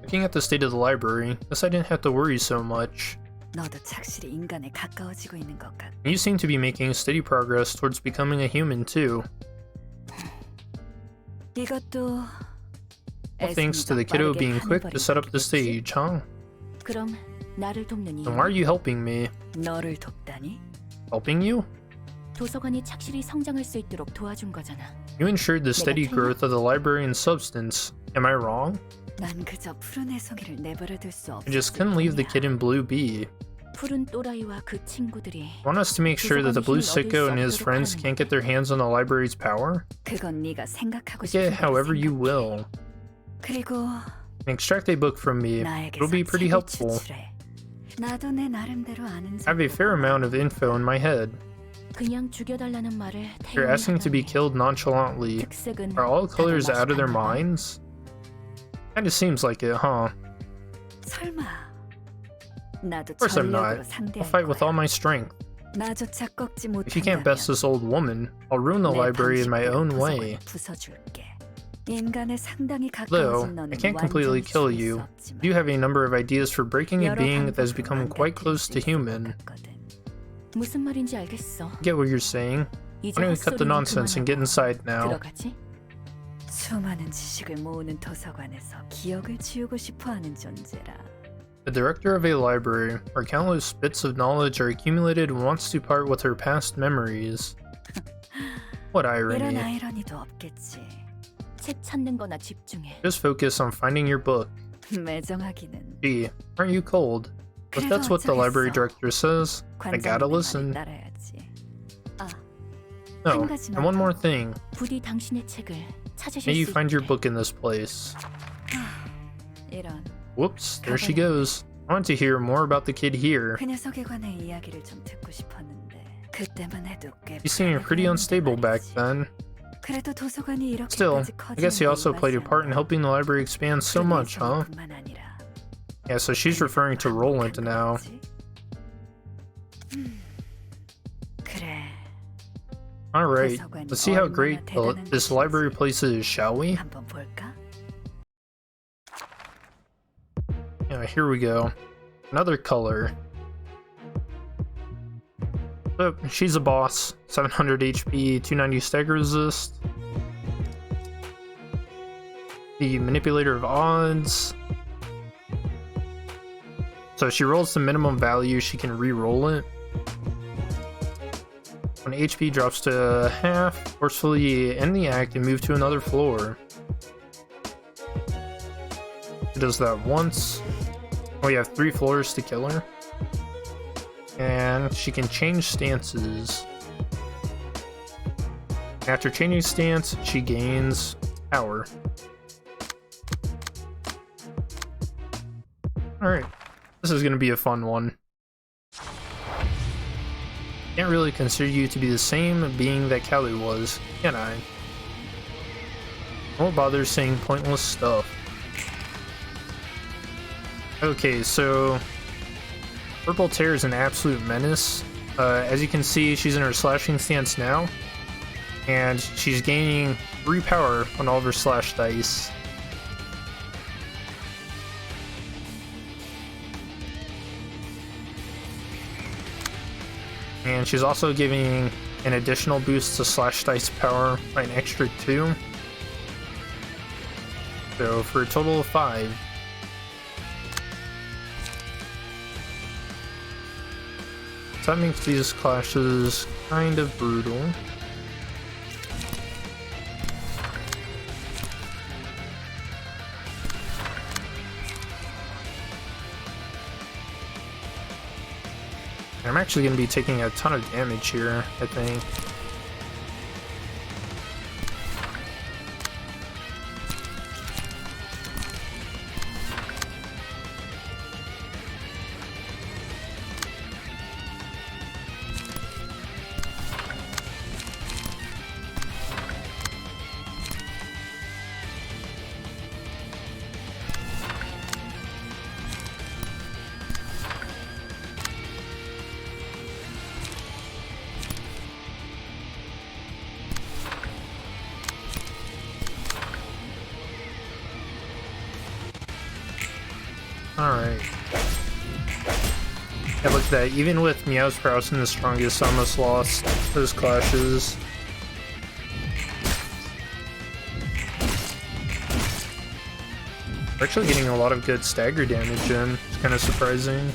Looking at the state of the library, guess I didn't have to worry so much. 너도 착실히 인간에 가까워지고 있는 것 같아. You seem to be making steady progress towards becoming a human too. 이것도 All thanks to the kiddo being quick to set up the stage, huh? 그럼 나를 돕는 Then why are you helping me? 너를 돕다니? Helping you? 도서관이 착실히 성장할 수 있도록 도와준 거잖아. You ensured the steady growth of the library and substance. Am I wrong? 난 그저 푸른 해성이를 내버려둘 수 없어. I just couldn't leave the kid in blue be. 푸른 또라이와 그 친구들이 Want us to make sure that the blue sicko and his friends can't get their hands on the library's power? 그건 네가 생각하고 Take it 싶은 대로 however you 생각해. will. 그리고 Extract a book from me. 나에게서 It'll be pretty 책을 helpful. 추출해. 나도 내 나름대로 아는 I have a fair amount of info in my head. 그냥 죽여달라는 말을 You're asking to be 태연히 killed nonchalantly. 특색은 Are all colors 다들 out of their 마주하는 minds? Kinda seems like it, huh? 설마 나도 Of course I'm 전력으로 not. I'll 상대할 fight with all 거야. my strength. 나조차 꺾지 If you can't best 못한다면 this old woman, I'll ruin the 내 library in my 방식대로 own 도서관을 way. 부숴줄게. 인간에 상당히 Though, 가까워진 너는 I can't completely 완전히 kill 죽일 you. 수 없지만 You have a number of ideas for breaking a 여러 being that has 방법으로 become quite 완벽해질 close 수 to 있을 것 human. 같거든. 무슨 말인지 알겠어. Get what you're saying? 이제 Why don't we cut the 헛소리는 nonsense and get 그만하고 inside now? 들어가지? 수많은 지식을 모으는 도서관에서 기억을 지우고 싶어하는 존재라. The director of a library, where countless bits of knowledge are accumulated, wants to part with her past memories. What 이런 irony. 아이러니도 없겠지. 책 찾는 거나 집중해. Just focus on finding your book. 매정하기는. Gee, aren't you cold? If that's what the library director says, I gotta listen. 따라야지. 아, No, 한 가지만 and one 더. more thing. 부디 당신의 책을 찾으실 May you 수 find your 있게. book in this place. 이런. Whoops, there she goes. I want to hear more about the kid here. 그 녀석에 관해 이야기를 좀 듣고 싶었는데 그때만 해도 꽤. You seemed pretty unstable back then. 그래도 도서관이 Still, 이렇게까지 I guess he also played a part in helping the library expand so much, huh? Yeah, so she's referring to Roland now. 그래. Alright, let's see how great this library place is, shall we? 한번 볼까? Yeah, here we go. Another color. Oh, she's a boss. 700 HP, 290 stagger resist. The manipulator of odds. So she rolls the minimum value, she can re-roll it. When HP drops to half, forcefully end the act and move to another floor. She does that once. We have 3 floors to kill her. And she can change stances. After changing stance, she gains power. Alright, this is gonna be a fun one. Can't really consider you to be the same being that Callie was, can I? Don't bother saying pointless stuff. Okay, so Purple Tear is an absolute menace. As you can see, she's in her slashing stance now, and she's gaining 3 power on all of her slash dice. And she's also giving an additional boost to slash dice power by an extra 2. So for a total of 5. So that makes these clashes kind of brutal. I'm actually going to be taking a ton of damage here, I think. Alright. Yeah, look at that. Even with Meow's Prowess in the strongest, I almost lost those clashes. We're actually getting a lot of good stagger damage in. It's kind of surprising.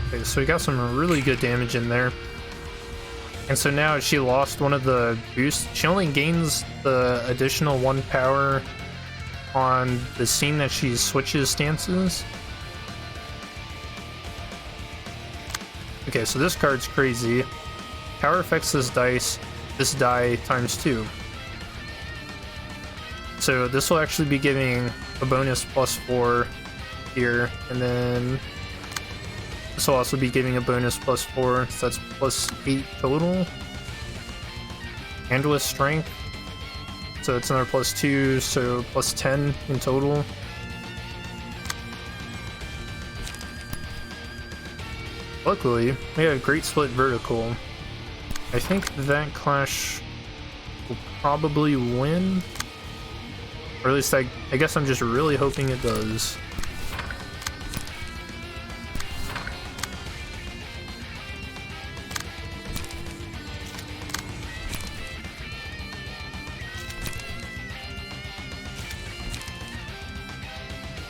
Okay, so we got some really good damage in there. And so now she lost one of the boosts. She only gains the additional 1 power on the scene that she switches stances. Okay, so this card's crazy. Power affects this die times 2. So this will actually be giving a bonus +4 here, and then this will also be giving a bonus +4, so that's +8 total. And with strength, so it's another +2, so +10 in total. Luckily, we have a great split vertical. I think that clash will probably win. Or at least I guess I'm just really hoping it does.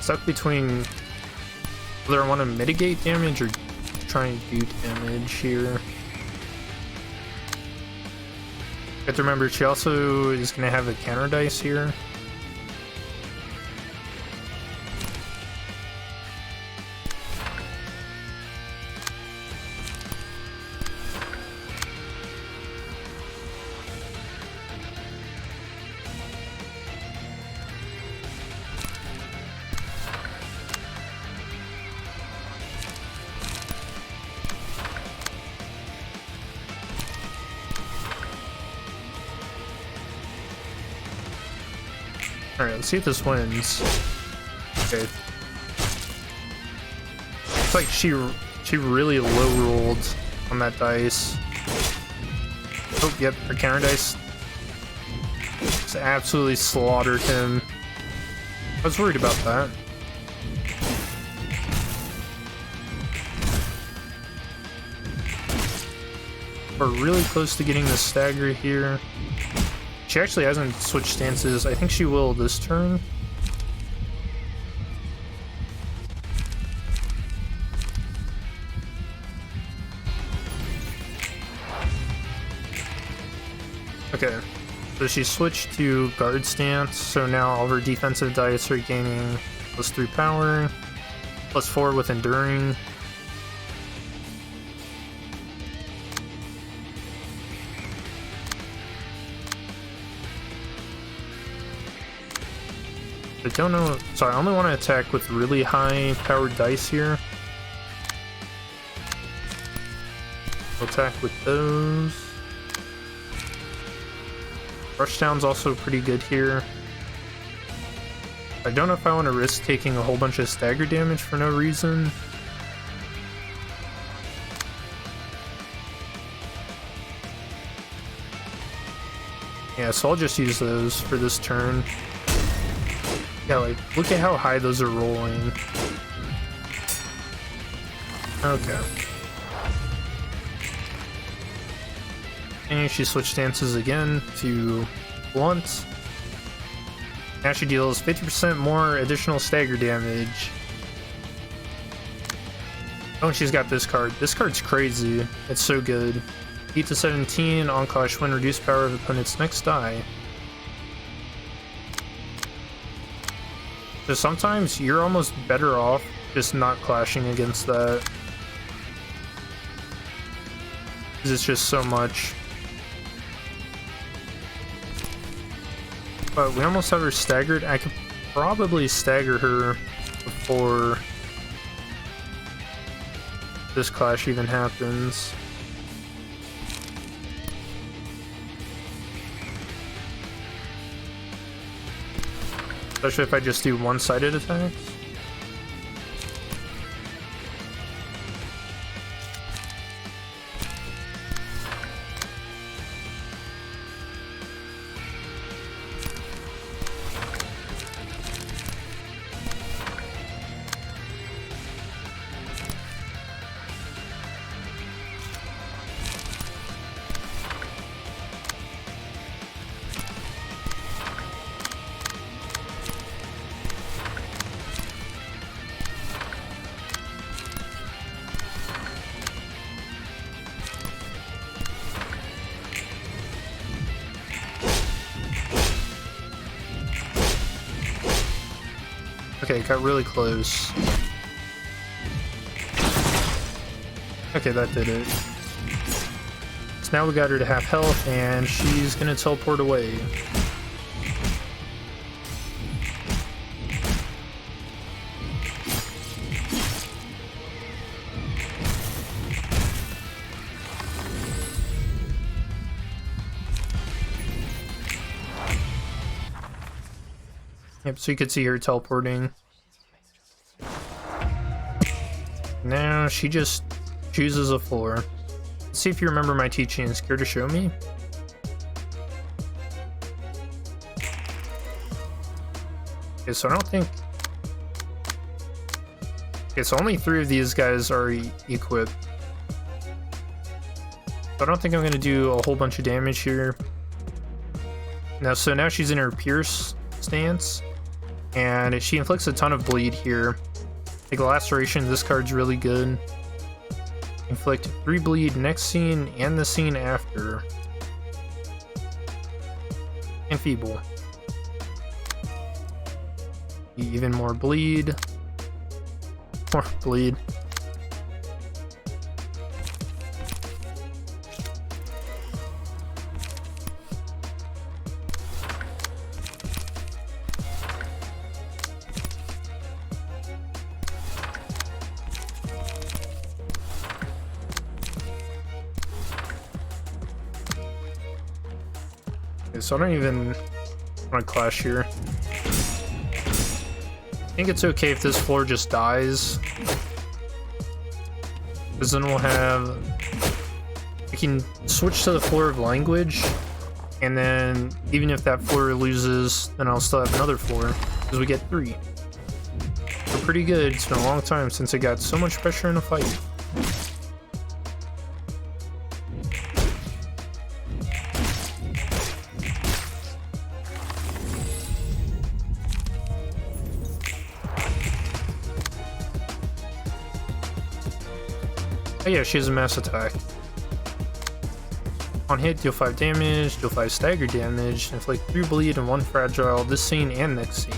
Stuck between whether I want to mitigate damage or try and do damage here. You have to remember, she also is going to have a counter dice here. Alright, let's see if this wins. Okay. Looks like she really low rolled on that dice. Oh, yep, her counter dice just absolutely slaughtered him. I was worried about that. We're really close to getting the stagger here. She actually hasn't switched stances. I think she will this turn. Okay, so she switched to guard stance, so now all of her defensive dice are gaining +3 power, +4 with enduring. I don't know. Sorry, I only want to attack with really high powered dice here. I'll attack with those. Rushdown's also pretty good here. I don't know if I want to risk taking a whole bunch of stagger damage for no reason. Yeah, so I'll just use those for this turn. Yeah, like, look at how high those are rolling. Okay. And she switched stances again to blunt. Now she deals 50% more additional stagger damage. Oh, and she's got this card. This card's crazy. It's so good. 8 to 17 on clash when reduced power of opponent's next die. So sometimes you're almost better off just not clashing against that. Because it's just so much. But we almost have her staggered. I could probably stagger her before this clash even happens. Especially if I just do one-sided attacks. Okay, got really close. Okay, that did it. So now we got her to half health, and she's gonna teleport away. Yep, so you could see her teleporting. Now she just chooses a floor. Let's see if you remember my teachings. Care to show me? Okay, so I don't think... Okay, so only 3 of these guys are equipped. So I don't think I'm gonna do a whole bunch of damage here. Now, so now she's in her Pierce stance. And she inflicts a ton of bleed here. Like Laceration, this card's really good. Inflict 3 bleed next scene and the scene after. And Feeble. Even more bleed. More bleed. So I don't even want to clash here. I think it's okay if this floor just dies. Because then we'll have... We can switch to the floor of language. And then even if that floor loses, then I'll still have another floor. Because we get 3. So pretty good. It's been a long time since I got so much pressure in a fight. Oh yeah, she has a mass attack. On hit, deal 5 damage, deal 5 stagger damage, inflict 3 bleed and 1 fragile this scene and next scene.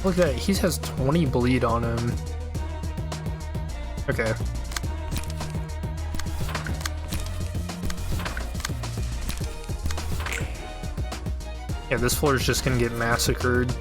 Look at that, he has 20 bleed on him. Okay. Yeah, this floor is just gonna get massacred.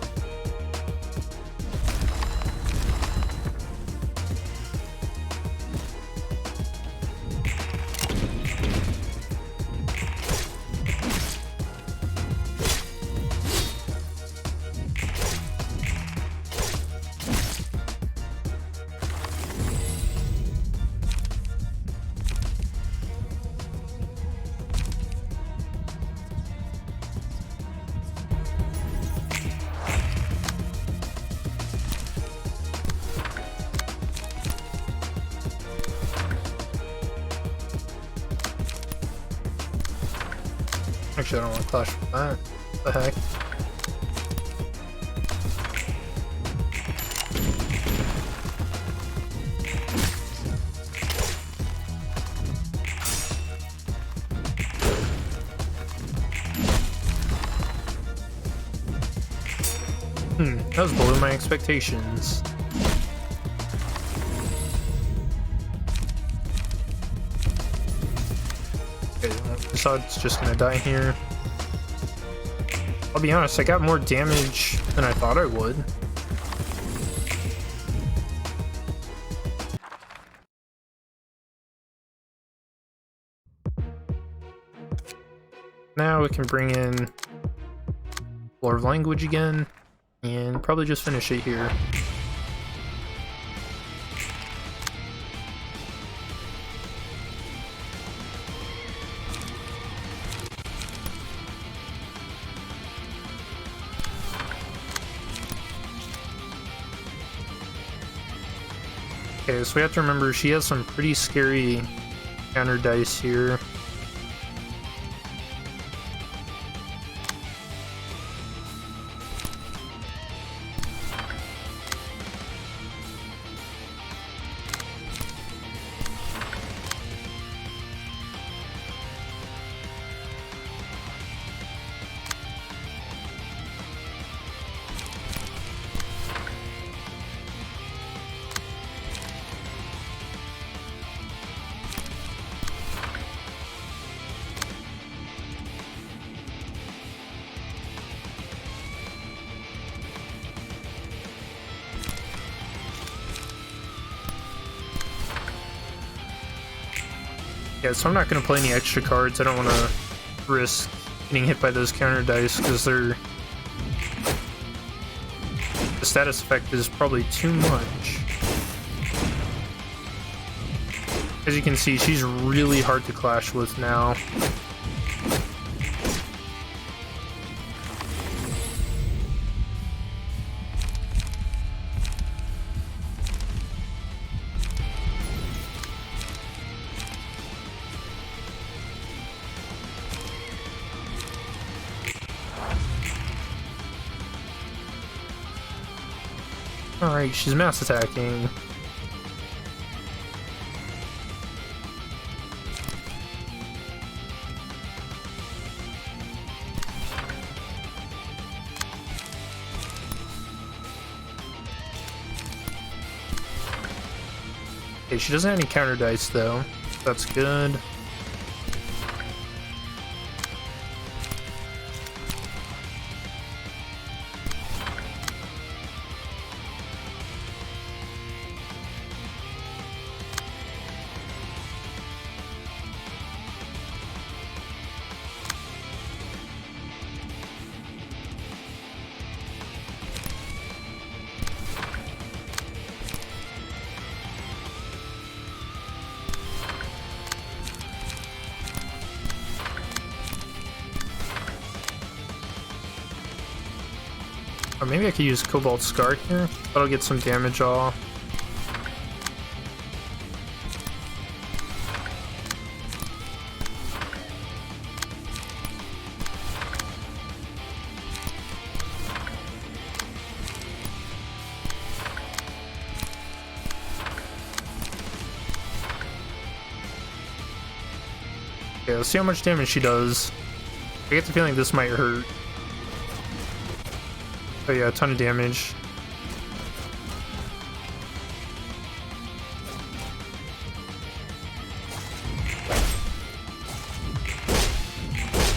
Actually, I don't want to clash with that. What the heck? That was below my expectations. Okay, Assad's just gonna die here. I'll be honest, I got more damage than I thought I would. Now we can bring in Lore of Language again, and probably just finish it here. Okay, so we have to remember she has some pretty scary counter dice here. Yeah, so I'm not going to play any extra cards. I don't want to risk getting hit by those counter dice because the status effect is probably too much. As you can see, she's really hard to clash with now. Alright, she's mass attacking. Okay, she doesn't have any counter dice though. That's good. Or maybe I could use Cobalt Scar here. That'll get some damage off. Okay, let's see how much damage she does. I get the feeling this might hurt. Oh yeah, a ton of damage.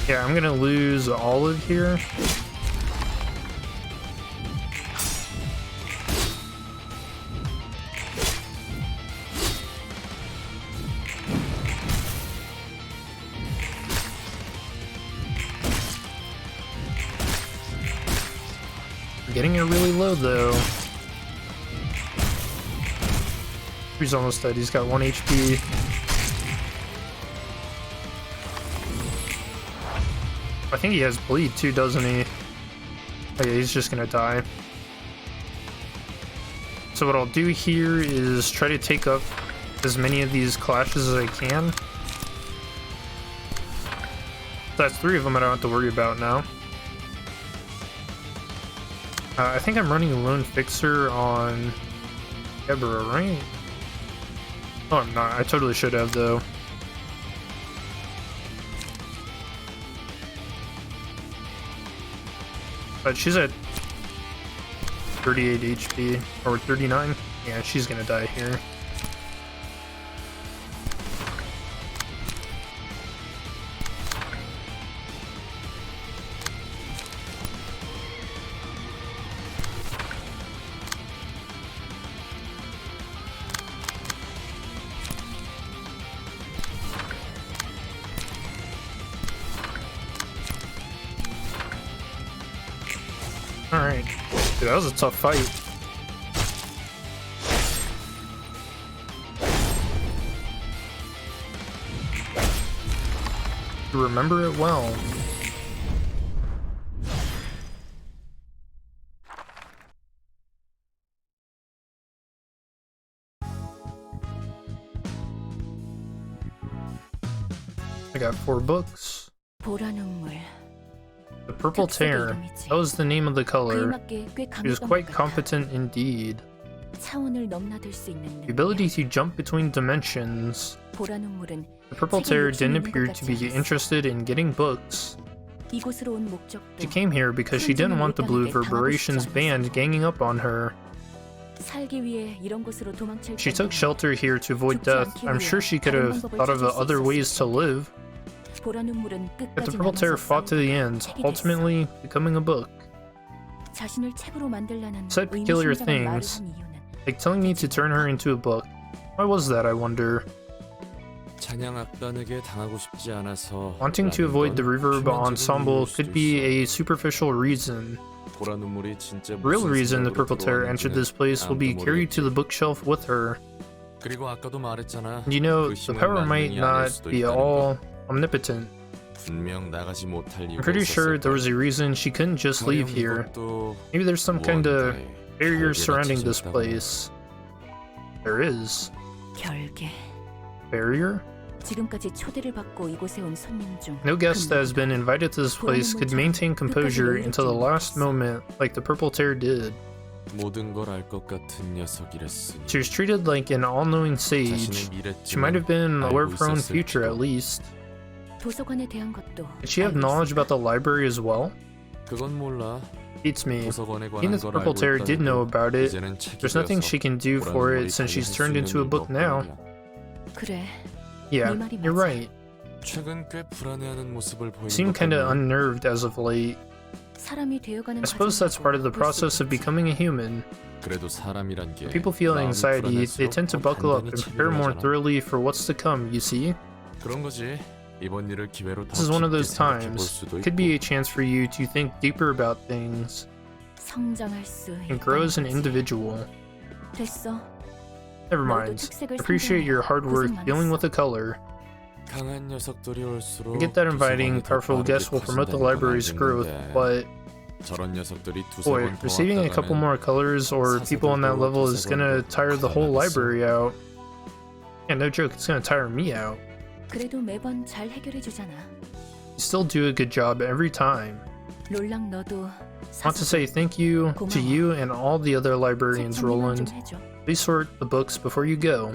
Yeah, I'm gonna lose Olive here. Getting her really low though. He's almost dead. He's got 1 HP. I think he has bleed too, doesn't he? Oh yeah, he's just gonna die. So what I'll do here is try to take up as many of these clashes as I can. That's 3 of them I don't have to worry about now. I think I'm running a Lone Fixer on Deborah, right? Oh, I'm not. I totally should have, though. But she's at 38 HP, or 39. Yeah, she's gonna die here. Alright. Dude, that was a tough fight. You remember it well. I got 4 books. The Purple Tear. That was the name of the color. It was quite competent indeed. The ability to jump between dimensions. The Purple Tear didn't appear to be interested in getting books. She came here because she didn't want the Blue Reverberations band ganging up on her. She took shelter here to avoid death. I'm sure she could have thought of other ways to live. Yet the Purple Tear fought to the end, ultimately becoming a book. Said peculiar things, like telling me to turn her into a book. Why was that, I wonder? Wanting to avoid the reverb ensemble could be a superficial reason. The real reason the Purple Tear entered this place will be carried to the bookshelf with her. You know, the power might not be all omnipotent. I'm pretty sure there was a reason she couldn't just leave here. Maybe there's some kind of barrier surrounding this place. There is. Barrier? No guest that has been invited to this place could maintain composure until the last moment like the Purple Tear did. She was treated like an all-knowing sage. She might have been aware of her own future at least. Did she have knowledge about the library as well? Beats me. Even if the Purple Tear did know about it, there's nothing she can do for it since she's turned into a book now. Yeah, you're right. You seem kinda unnerved as of late. I suppose that's part of the process of becoming a human. When people feel anxiety, they tend to buckle up and prepare more thoroughly for what's to come, you see? This is one of those times. It could be a chance for you to think deeper about things and grow as an individual. Never mind. Appreciate your hard work dealing with the color. I get that inviting powerful guests will promote the library's growth, but boy, receiving a couple more colors or people on that level is gonna tire the whole library out. Yeah, no joke, it's gonna tire me out. You still do a good job every time. I want to say thank you to you and all the other librarians, Roland. Please sort the books before you go.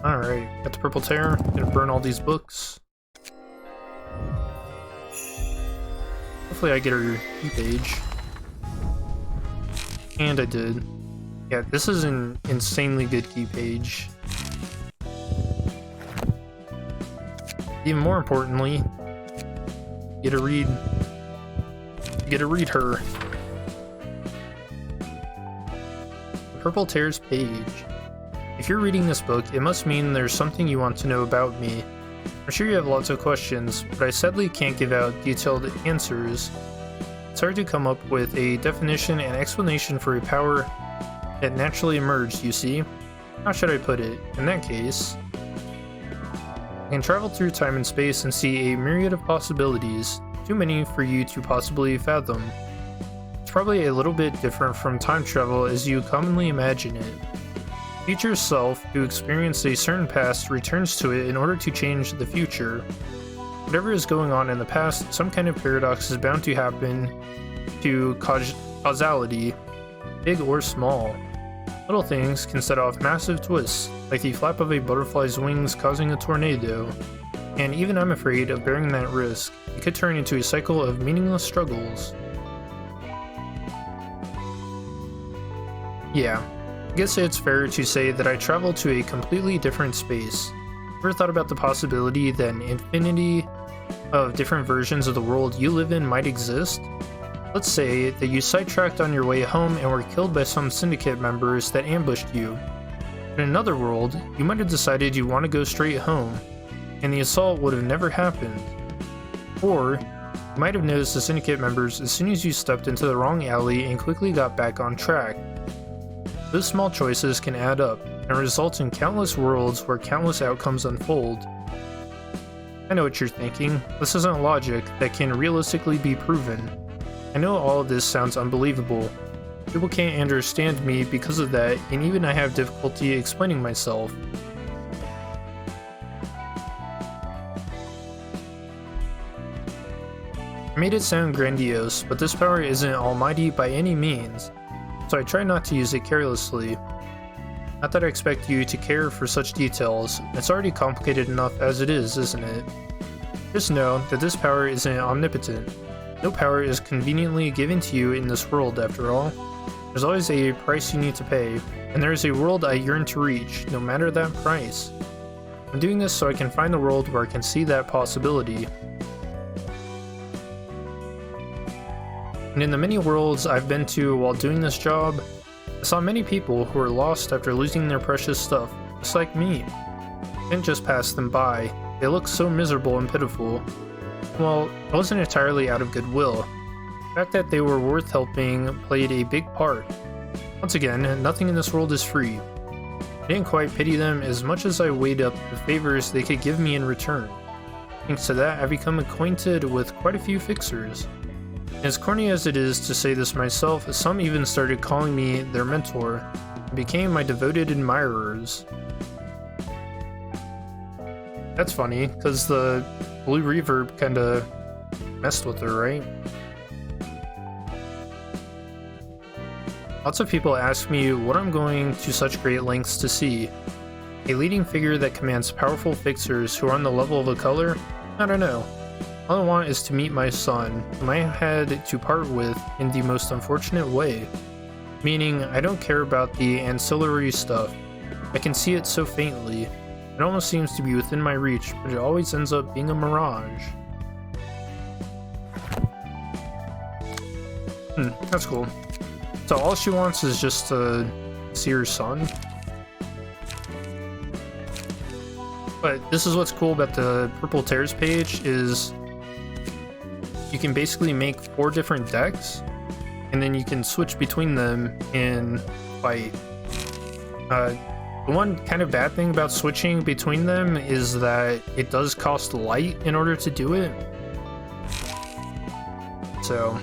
Alright, got the Purple Tear. Gonna burn all these books. Hopefully I get her key page. And I did. Yeah, this is an insanely good key page. Even more importantly, you get to read her. The Purple Tear's page. If you're reading this book, it must mean there's something you want to know about me. I'm sure you have lots of questions, but I sadly can't give out detailed answers. It's hard to come up with a definition and explanation for a power that naturally emerged, you see? How should I put it? In that case, I can travel through time and space and see a myriad of possibilities, too many for you to possibly fathom. It's probably a little bit different from time travel as you commonly imagine it. Future self, who experienced a certain past, returns to it in order to change the future. Whatever is going on in the past, some kind of paradox is bound to happen to causality, big or small. Little things can set off massive twists, like the flap of a butterfly's wings causing a tornado. And even I'm afraid of bearing that risk. It could turn into a cycle of meaningless struggles. Yeah, I guess it's fair to say that I travel to a completely different space. Ever thought about the possibility that an infinity of different versions of the world you live in might exist? Let's say that you sidetracked on your way home and were killed by some syndicate members that ambushed you. In another world, you might have decided you want to go straight home, and the assault would have never happened. Or, you might have noticed the syndicate members as soon as you stepped into the wrong alley and quickly got back on track. Those small choices can add up, and result in countless worlds where countless outcomes unfold. I know what you're thinking, this isn't logic that can realistically be proven. I know all of this sounds unbelievable. People can't understand me because of that, and even I have difficulty explaining myself. I made it sound grandiose, but this power isn't almighty by any means, so I try not to use it carelessly. Not that I expect you to care for such details, it's already complicated enough as it is, isn't it? Just know that this power isn't omnipotent. No power is conveniently given to you in this world, after all. There's always a price you need to pay, and there is a world I yearn to reach, no matter that price. I'm doing this so I can find the world where I can see that possibility. And in the many worlds I've been to while doing this job, I saw many people who were lost after losing their precious stuff, just like me. I didn't just pass them by, they looked so miserable and pitiful. Well, it wasn't entirely out of goodwill. The fact that they were worth helping played a big part. Once again, nothing in this world is free. I didn't quite pity them as much as I weighed up the favors they could give me in return. Thanks to that, I've become acquainted with quite a few fixers. As corny as it is to say this myself, some even started calling me their mentor, and became my devoted admirers. That's funny, because the blue reverb kinda messed with her, right? Lots of people ask me what I'm going to such great lengths to see. A leading figure that commands powerful fixers who are on the level of a color? I don't know. All I want is to meet my son, whom I had to part with in the most unfortunate way. Meaning, I don't care about the ancillary stuff. I can see it so faintly. It almost seems to be within my reach, but it always ends up being a mirage. That's cool. So all she wants is just to see her son. But this is what's cool about the Purple Tears page is you can basically make 4 different decks, and then you can switch between them in fight. The one kind of bad thing about switching between them is that it does cost light in order to do it. So,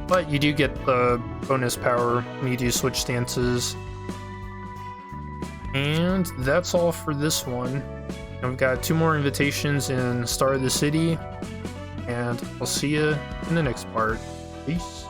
but you do get the bonus power when you do switch stances. And that's all for this one. And we've got 2 more invitations in Star of the City, and I'll see you in the next part. Peace.